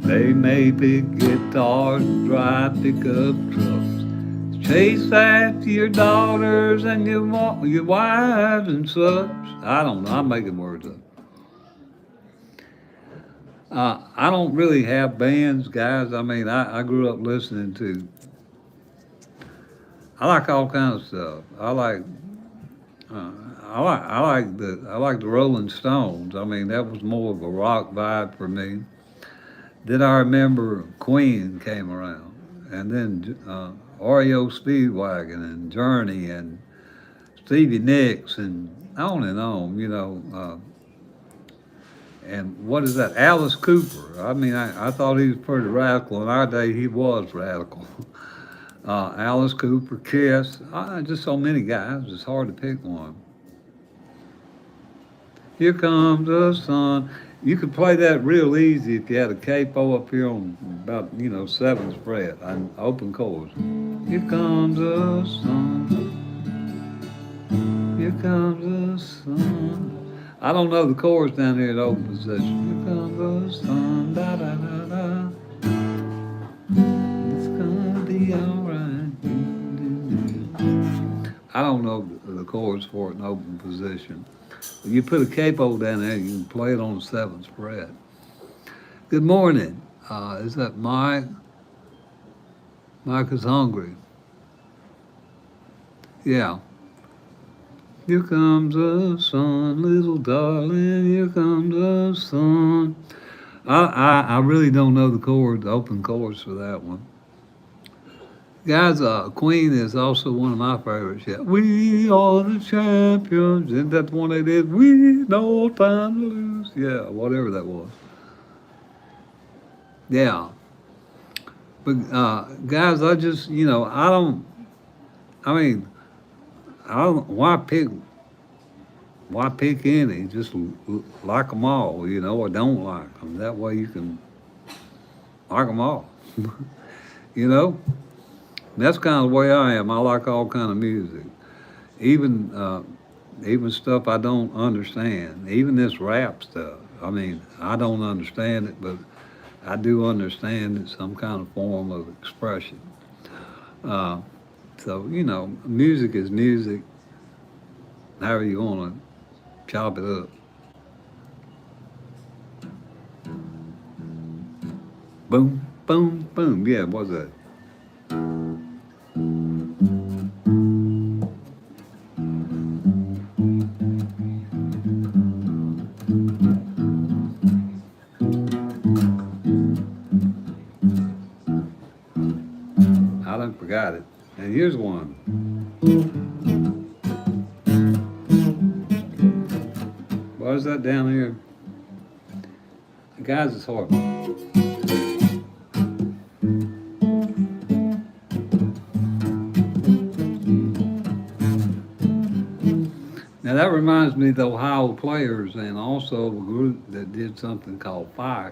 They may pick guitars and drive pickup trucks. Chase after your daughters and your wives and such. I don't know. I'm making words up. I don't really have bands, guys. I mean, I grew up listening to. I like all kinds of stuff. Uh, I like the Rolling Stones. I mean, that was more of a rock vibe for me. Then I remember Queen came around, and then REO Speedwagon and Journey and Stevie Nicks and on and on. And what is that? Alice Cooper. I mean, I thought he was pretty radical. In our day, he was radical. Alice Cooper, Kiss. Just so many guys. It's hard to pick one. Here comes the sun. You could play that real easy if you had a capo up here on about, seventh fret on open chords. Here comes the sun. Here comes the sun. I don't know the chords down here in open position. Here comes the sun. Da da da da. It's gonna be alright. I don't know the chords for it in open position. You put a capo down there, you can play it on the seventh fret. Good morning. Is that Mike? Mike is hungry. Yeah. Here comes the sun, little darling. Here comes the sun. I really don't know the chords, the open chords for that one. Guys, Queen is also one of my favorites. Yeah, we are the champions. Isn't that the one they did? We no time to lose. Yeah, whatever that was. Yeah, but guys, I just I don't. I mean, I don't. Why pick any? Just like them all, or don't like them. That way you can like them all. you know. That's kind of the way I am. I like all kind of music, even even stuff I don't understand. Even this rap stuff. I mean, I don't understand it, but I do understand it's some kind of form of expression. Uh, so music is music. However you want to chop it up. Boom, boom, boom. Yeah, what's that? I done forgot it. And here's one. What is that down here? Guys, it's hard. Now that reminds me of the Ohio Players and also a group that did something called play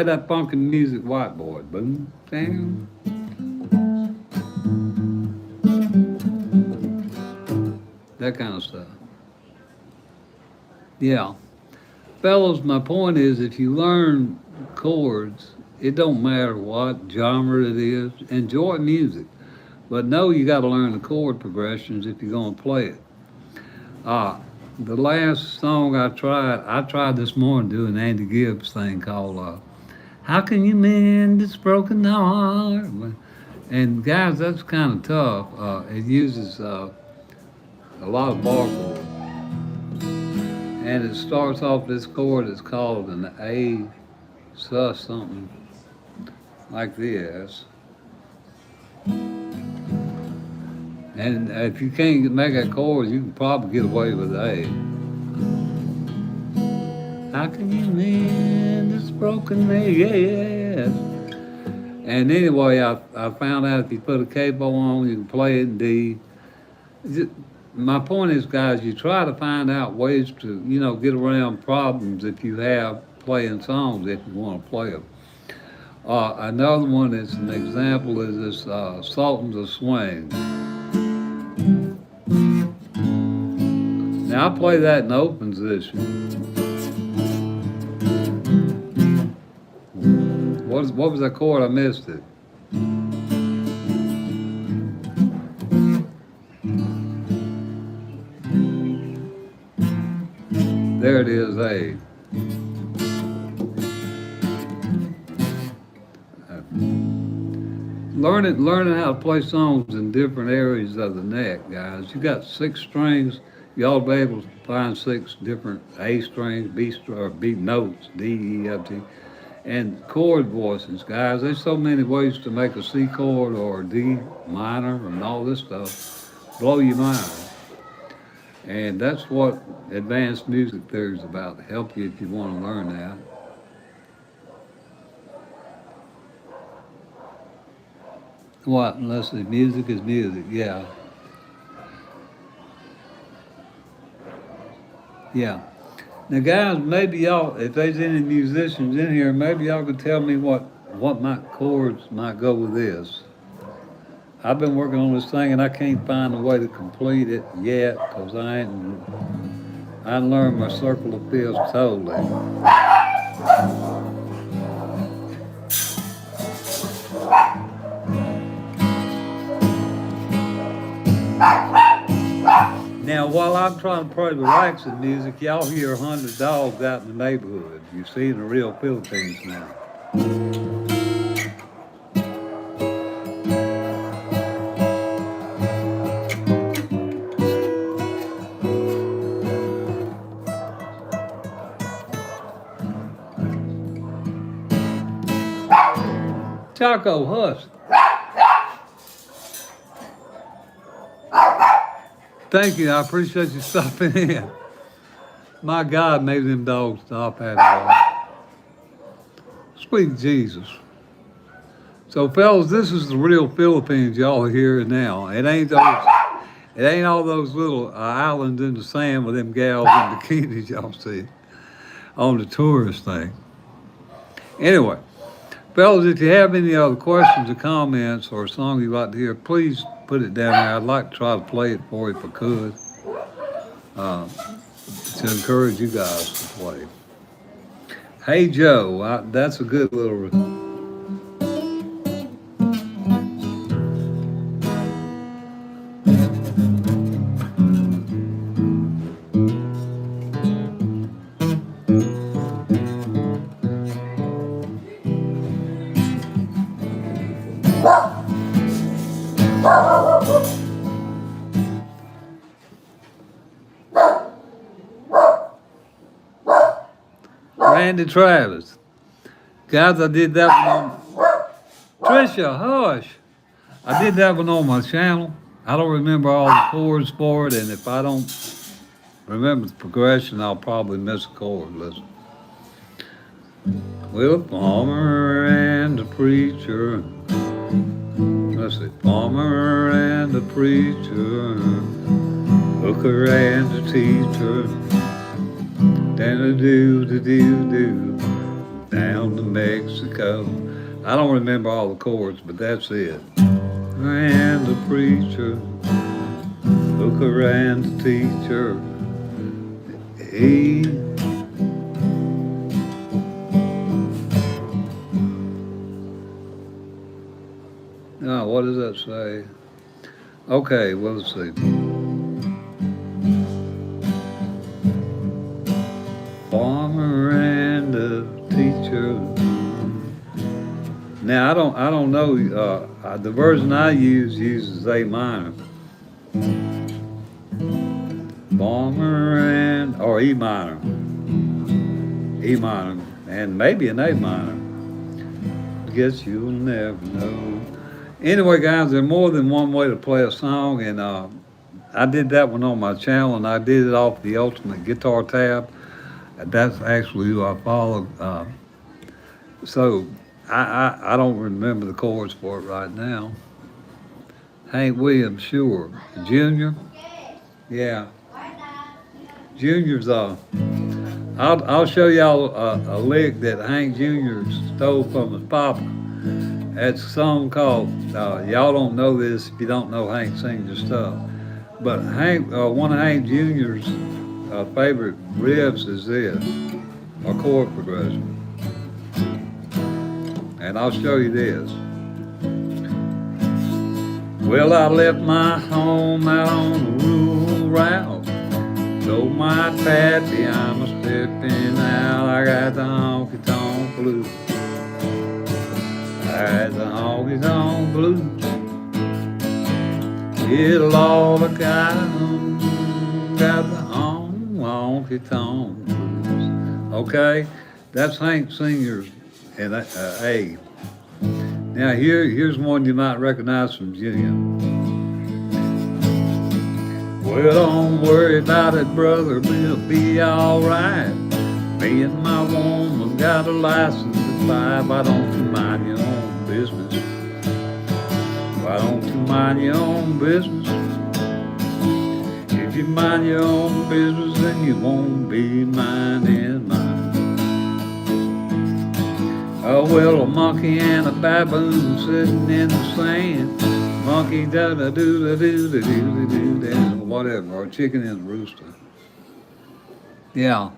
that funky music, white boy. Boom, bam. That kind of stuff. Yeah. Fellows, my point is if you learn chords, It don't matter what genre it is. Enjoy music, but know you got to learn the chord progressions if you're gonna play it. Uh, the last song I tried this morning doing Andy Gibbs thing called "How Can You Mend This Broken Heart?" And guys, that's kind of tough. It uses a lot of bar chords, and it starts off this chord. It's called an A sus something like this. And if you can't make that chord, you can probably get away with A. How can you mend this broken man? Yeah. And anyway, I found out if you put a capo on, you can play it in D. My point is, guys, you try to find out ways to, get around problems if you have playing songs if you want to play them. Another one that's an example is this Sultans of Swing. Now I play that in open position. What was that chord? I missed it. There it is, A. Learning how to play songs in different areas of the neck, guys. You got 6 strings. You ought to be able to find 6 different A strings, or B notes, D, E, F, G, and chord voices, guys. There's so many ways to make a C chord or a D minor and all this stuff. Blow your mind. And that's what advanced music theory is about, to help you if you want to learn that. What? Unless the music is music, yeah. Yeah. Now, guys, maybe y'all, if there's any musicians in here, maybe y'all could tell me what my chords might go with this. I've been working on this thing and I can't find a way to complete it yet because I ain't learned my circle of fifths totally. Now, while I'm trying to play relaxing music, y'all hear 100 dogs out in the neighborhood. You see the real Philippines now. Chaco, hush. Thank you. I appreciate you stopping in. My God, maybe them dogs stop at it. Sweet Jesus. So, fellas, this is the real Philippines y'all are hearing now. It ain't all those little islands in the sand with them gals in bikinis y'all see on the tourist thing. Anyway, fellas, if you have any other questions or comments or a song you'd like to hear, please put it down there. I'd like to try to play it for you if I could, to encourage you guys to play. Hey Joe, that's a good little... Randy Travis. Guys, I did that one on... Trisha, hush. I did that one on my channel. I don't remember all the chords for it, and if I don't remember the progression, I'll probably miss a chord. Listen. Well, a farmer and a preacher. Let's see. Farmer and a preacher. Hooker and a teacher. Do down to Mexico. I don't remember all the chords, but that's it. And a preacher, hooker and a teacher. what does that say? Okay, well, let's see. Farmer and a teacher. Now I don't know. The version I use uses A minor. Farmer and or E minor, and maybe an A minor. Guess you'll never know. Anyway, guys, there's more than one way to play a song, and I did that one on my channel, and I did it off the Ultimate Guitar tab. That's actually who I followed. So I don't remember the chords for it right now. Hank Williams, sure. Junior, yeah. Junior's I'll show y'all a lick that Hank Jr. stole from his papa. It's a song called, y'all don't know this if you don't know Hank Sr. stuff, but one of Hank Jr.'s favorite riffs is this, a chord progression. And I'll show you this. Well, I left my home out on the rural route. Told my pappy I'm a stepping out. I got the honky tonk blues. I got the honky tonk blues. It'll all the guy got the honky tonk blues. Okay, that's Hank Sr.'s and A. Now here's one you might recognize from Junior. Well, don't worry about it, brother, we'll be alright. Me and my woman got a license to drive. Why don't you mind your own business? Why don't you mind your own business? If you mind your own business, then you won't be minding mine. Oh, well, a monkey and a baboon sitting in the sand. Monkey da da do da do da do da do da, whatever, or chicken and a rooster. Yeah,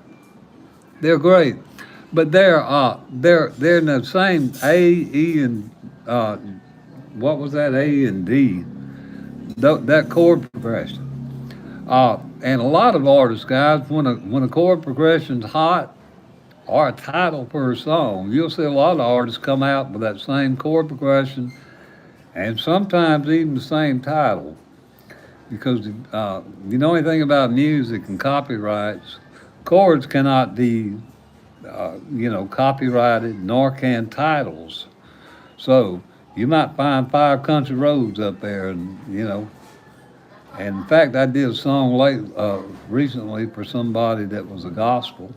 they're great, but they're in the same A, E, and what was that, A and D? That chord progression. And a lot of artists, guys, when a chord progression's hot, or a title for a song, you'll see a lot of artists come out with that same chord progression, and sometimes even the same title, because you know anything about music and copyrights, chords cannot be, copyrighted, nor can titles. So you might find 5 country roads up there, and and in fact, I did a song recently for somebody that was a gospel,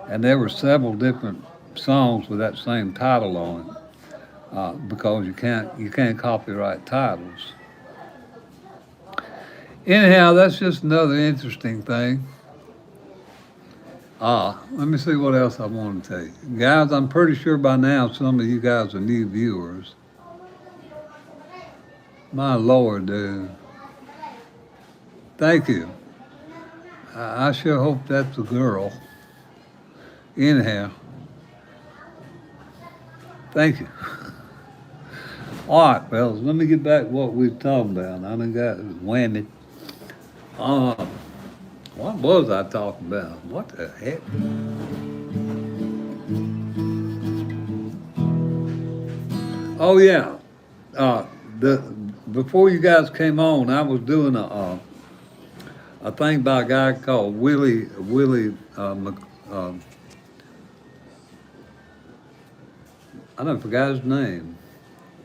and there were several different songs with that same title on it, because you can't copyright titles. Anyhow, that's just another interesting thing. Let me see what else I want to tell you. Guys, I'm pretty sure by now some of you guys are new viewers. My Lord, dude. Thank you. I sure hope that's a girl. Anyhow, thank you. All right, fellas, let me get back to what we were talking about. I done got whammy. What was I talking about? What the heck? Oh yeah, before you guys came on, I was doing a thing by a guy called Willie. I done forgot his name.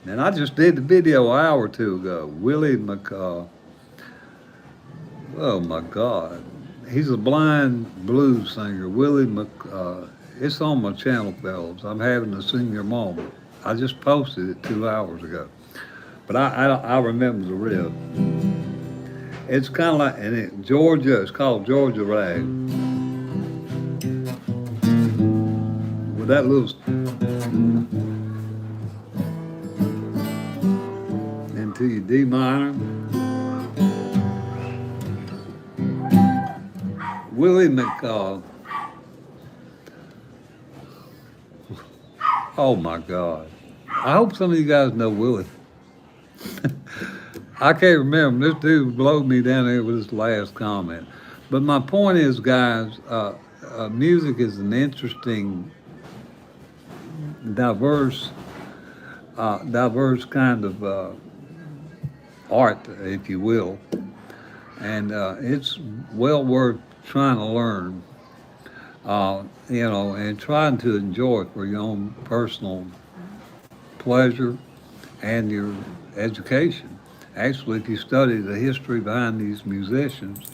And I just did the video an hour or two ago. Willie oh my God. He's a blind blues singer. It's on my channel, fellas. I'm having a senior moment. I just posted it 2 hours ago. But I remember the riff. It's kind of like, it's called Georgia Rag. With that little, into your D minor. Willie oh my God. I hope some of you guys know Willie. I can't remember. This dude blowed me down there with his last comment. But my point is, guys, music is an interesting, diverse, diverse kind of art, if you will, and it's well worth trying to learn. And trying to enjoy it for your own personal pleasure and your education. Actually, if you study the history behind these musicians,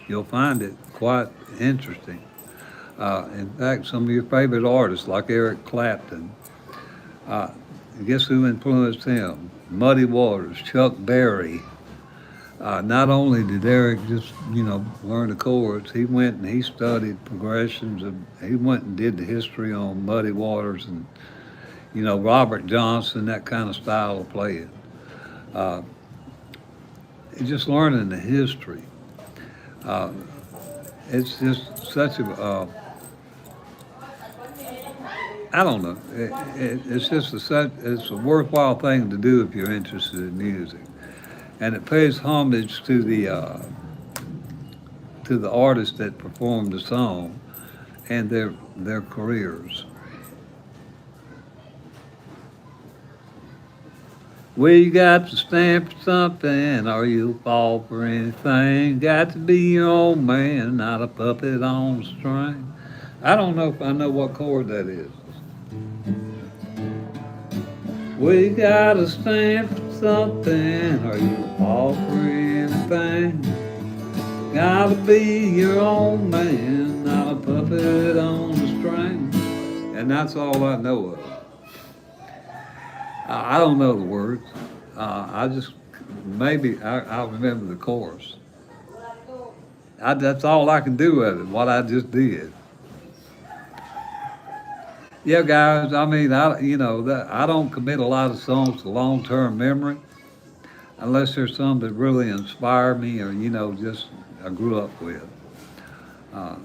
you'll find it quite interesting. In fact, some of your favorite artists, like Eric Clapton, uh, guess who influenced him? Muddy Waters, Chuck Berry. Not only did Eric just, learn the chords, he went and he studied progressions. He went and did the history on Muddy Waters and, Robert Johnson, that kind of style of playing. Uh, just learning the history. Uh, it's just such a, I don't know. It's just it's a worthwhile thing to do if you're interested in music, and it pays homage to the artists that performed the song and their careers. We got to stand for something, or you'll fall for anything. Got to be your own man, not a puppet on a string. I don't know if I know what chord that is. We gotta stand for something, or you'll fall for anything. Gotta be your own man, not a puppet on a string. And that's all I know of. I don't know the words. I just maybe I'll remember the chorus. That's all I can do with it. What I just did. Yeah, guys. I mean, I don't commit a lot of songs to long-term memory unless there's some that really inspire me or just I grew up with. Uh,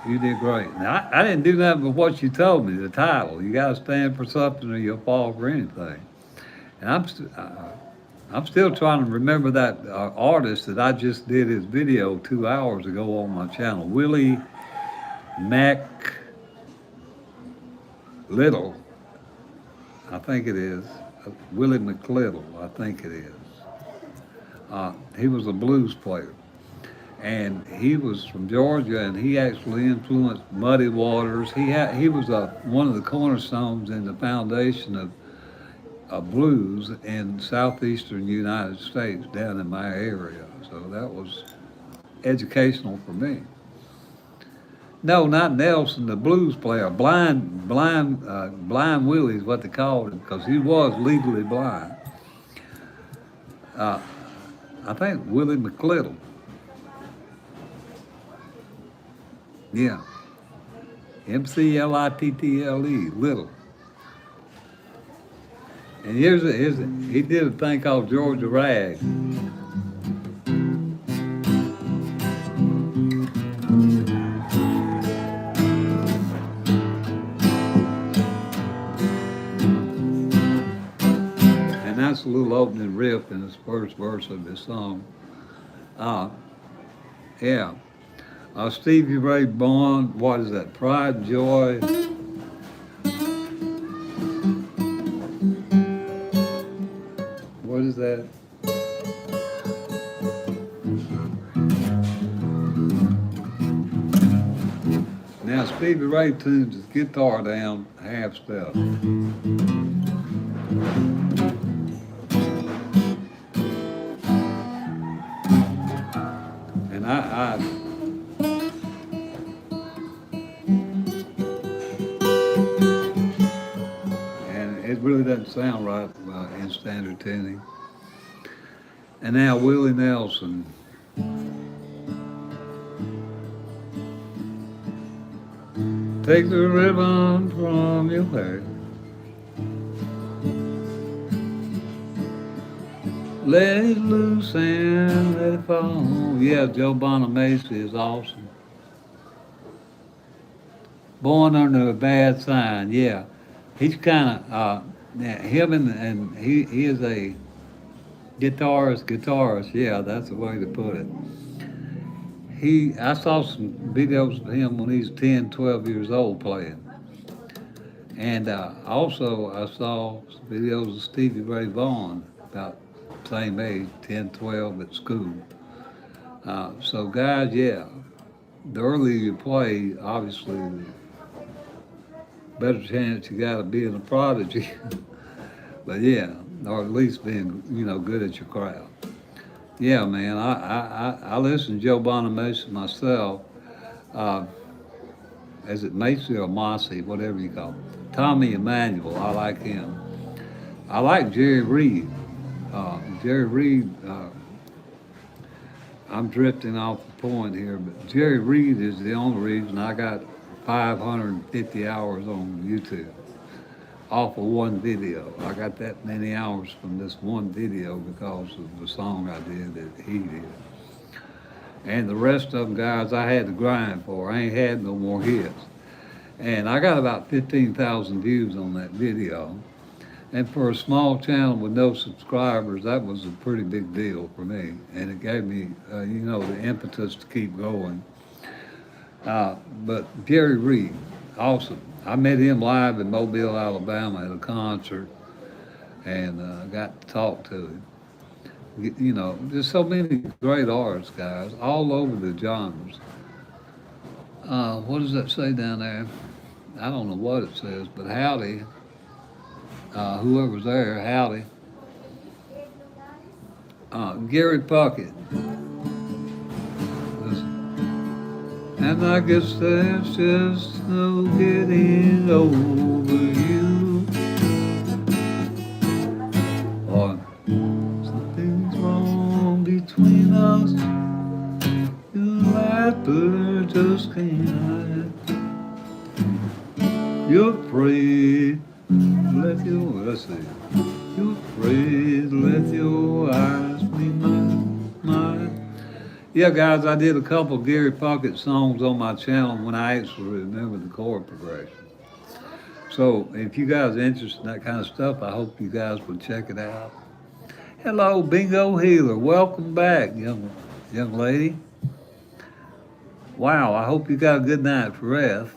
you did great. Now, I didn't do nothing but what you told me. The title. You got to stand for something, or you'll fall for anything. And I'm still trying to remember that artist that I just did his video 2 hours ago on my channel, Willie Mac Little. I think it is Willie McLittle. I think it is. He was a blues player, and he was from Georgia, and he actually influenced Muddy Waters. He was one of the cornerstones in the foundation of blues in southeastern United States, down in my area. So that was educational for me. No, not Nelson, the blues player. Blind Willie is what they called him because he was legally blind. Uh, I think Willie McLittle. Yeah. McLittle, Little. And he did a thing called Georgia Rag. And that's a little opening riff in his first verse of this song. Yeah. Stevie Ray Vaughan, what is that? Pride and Joy. What is that? Now Stevie Ray tunes his guitar down half step. And and it really doesn't sound right in standard tuning. And now Willie Nelson. Take the ribbon from your hair. Let it loose and let it fall. Yeah, Joe Bonamassa is awesome. Born Under a Bad Sign, yeah. He's kind of Now, him and he is a guitarist. Yeah, that's the way to put it. I saw some videos of him when he's 10, 12 years old playing. And also, I saw some videos of Stevie Ray Vaughan, about same age, 10, 12 at school. So, guys, yeah, the earlier you play, obviously, the better chance you got of being a prodigy. But yeah, or at least being, good at your craft. Yeah, man, I listen to Joe Bonamassa myself. Uh, is it Macy or Mossy, whatever you call him? Tommy Emmanuel, I like him. I like Jerry Reed. Jerry Reed, I'm drifting off the point here, but Jerry Reed is the only reason I got 550 hours on YouTube off of one video. I got that many hours from this one video because of the song I did that he did. And the rest of them, guys, I had to grind for. I ain't had no more hits. And I got about 15,000 views on that video. And for a small channel with no subscribers, that was a pretty big deal for me. And it gave me, the impetus to keep going. But Jerry Reed, awesome. I met him live in Mobile, Alabama at a concert and got to talk to him. There's so many great artists, guys, all over the genres. What does that say down there? I don't know what it says, but howdy. Whoever's there, howdy. Gary Puckett. Listen. And I guess there's just no getting over you. Or something's wrong between us. You laughter just can't hide. You're afraid. Let's see. You're afraid, let your eyes be mine. Yeah, guys, I did a couple of Gary Puckett songs on my channel when I actually remember the chord progression. So if you guys are interested in that kind of stuff, I hope you guys will check it out. Hello, Bingo Healer. Welcome back, young lady. Wow, I hope you got a good night's rest.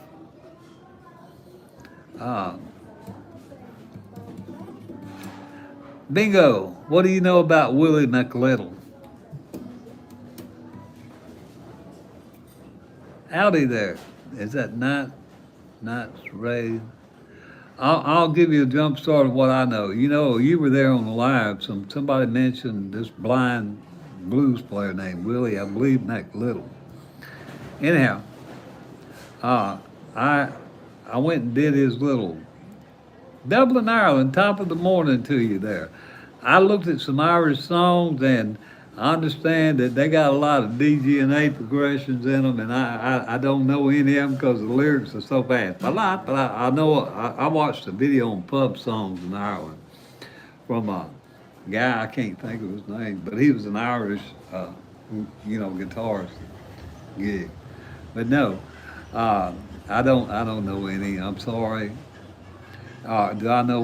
Bingo, what do you know about Willie McLittle? Howdy there. Is that Knight's Ray? I'll give you a jump start of what I know. You were there on the live. Somebody mentioned this blind blues player named Willie, I believe, McLittle. Anyhow, I went and did his little Dublin, Ireland, top of the morning to you there. I looked at some Irish songs and I understand that they got a lot of DG&A progressions in them, and I don't know any of them because the lyrics are so fast. But I know, I watched a video on pub songs in Ireland from a guy, I can't think of his name, but he was an Irish, guitarist gig. But no, I don't know any. I'm sorry. Do I know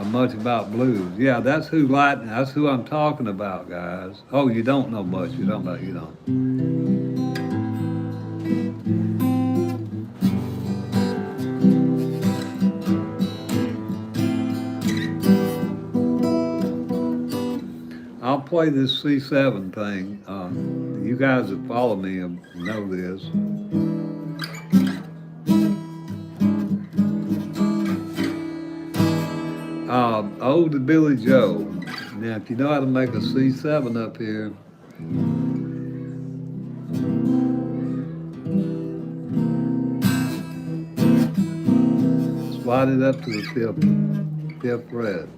much about blues? Yeah, that's who I'm talking about, guys. Oh, you don't know much. You're talking about you don't. I'll play this C7 thing. You guys that follow me know this. Ode to Billy Joe. Now, if you know how to make a C7 up here, slide it up to the fifth fret.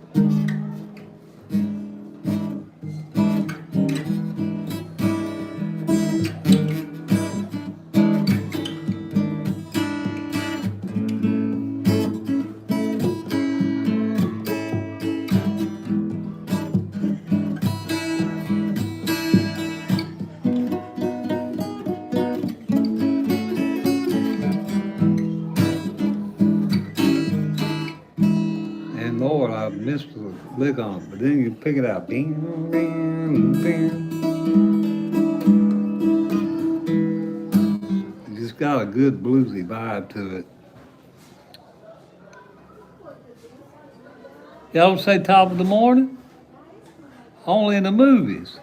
click on it, but then you pick it out. Bing, bing, bing. It just got a good bluesy vibe to it. Y'all say top of the morning? Only in the movies.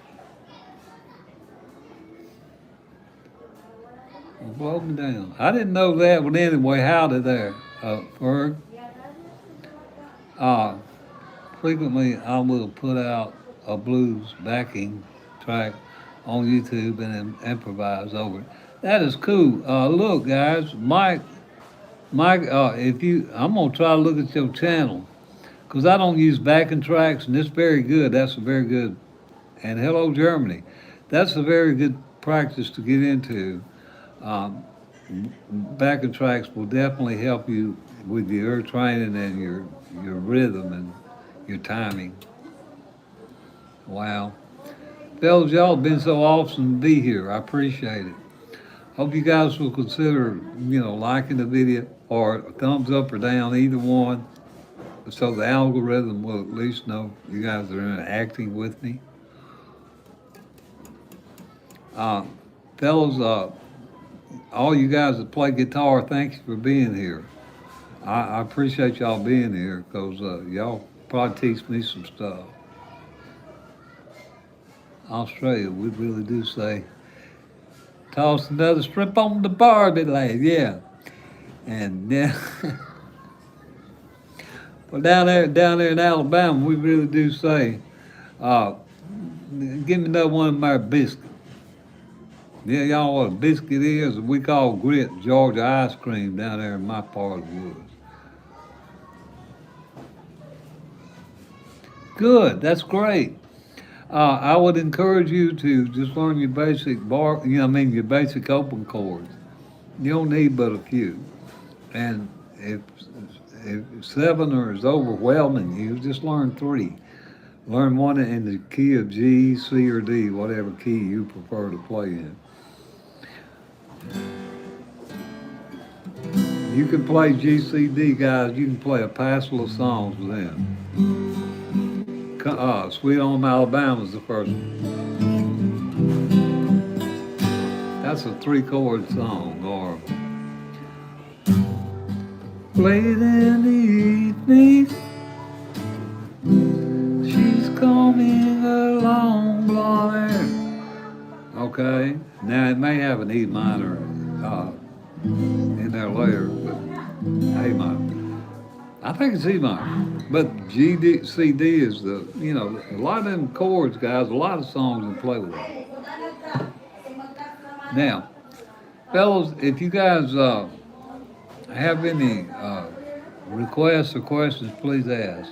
Blow me down. I didn't know that, but anyway, howdy there, Ferg. Uh, Frequently I will put out a blues backing track on YouTube and then improvise over it. That is cool. Look, guys, Mike, I'm gonna try to look at your channel because I don't use backing tracks, and it's very good. That's a very good. And hello, Germany. That's a very good practice to get into. Um, Backing tracks will definitely help you with your training and your rhythm and your timing. Wow. Fellas, y'all have been so awesome to be here. I appreciate it. Hope you guys will consider, liking the video or a thumbs up or down, either one, so the algorithm will at least know you guys are interacting with me. Uh, Fellas, all you guys that play guitar, thank you for being here. I appreciate y'all being here because y'all probably teach me some stuff. Australia, we really do say, toss another strip on the Barbie leg, yeah. And yeah, well, down there in Alabama, we really do say, uh, give me another one of my biscuits. Yeah, y'all know what a biscuit is? We call grit Georgia ice cream down there in my part of the woods. Good, that's great. I would encourage you to just learn your basic your basic open chords. You don't need but a few. And if seven is overwhelming you, just learn three. Learn one in the key of G, C, or D, whatever key you prefer to play in. You can play G, C, D, guys. You can play a passel of songs with them. Sweet Home Alabama is the first one. That's a 3-chord song, or late in the evening, she's coming along, blonde. Okay, now it may have an E minor in there later, but A minor. I think it's E minor, but G, D, C, D is a lot of them chords, guys, a lot of songs to play with. Now, fellas, if you guys have any requests or questions, please ask.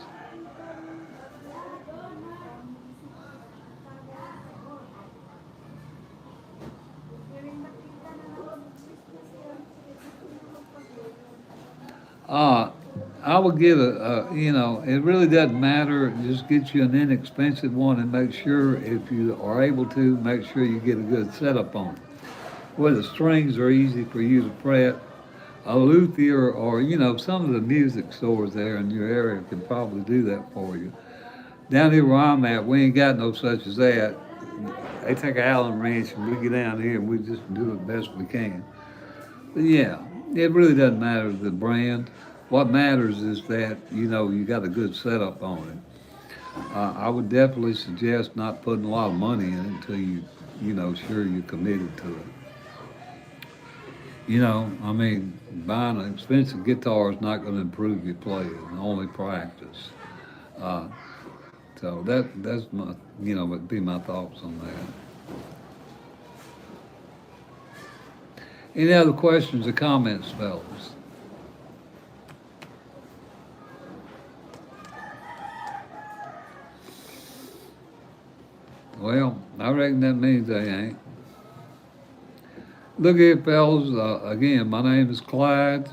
I would get it really doesn't matter. Just get you an inexpensive one and make sure, if you are able to, make sure you get a good setup on it. Where the strings are easy for you to fret. A luthier or, some of the music stores there in your area can probably do that for you. Down here where I'm at, we ain't got no such as that. They take an Allen wrench and we get down here and we just do it best we can. But yeah, it really doesn't matter the brand. What matters is that, you got a good setup on it. I would definitely suggest not putting a lot of money in it until sure you're committed to it. Buying an expensive guitar is not going to improve your playing, only practice. So that's my, would be my thoughts on that. Any other questions or comments, fellas? Well, I reckon that means they ain't. Look here, fellas. Again, my name is Clyde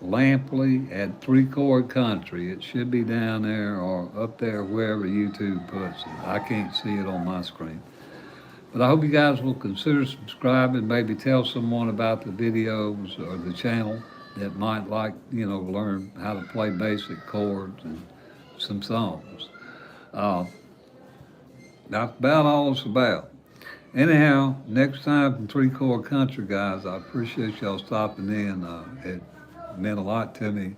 Lampley at 3-Chord Country. It should be down there or up there wherever YouTube puts it. I can't see it on my screen. But I hope you guys will consider subscribing, maybe tell someone about the videos or the channel that might like, learn how to play basic chords and some songs. Uh, that's about all it's about. Anyhow, next time from Three Core Country, guys, I appreciate y'all stopping in. It meant a lot to me,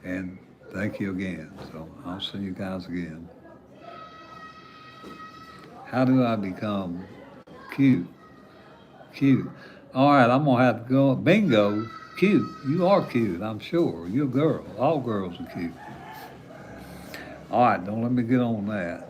and thank you again. So I'll see you guys again. How do I become cute? Cute. All right, I'm gonna have to go. Bingo. Cute. You are cute. I'm sure. You're a girl. All girls are cute. All right, don't let me get on that.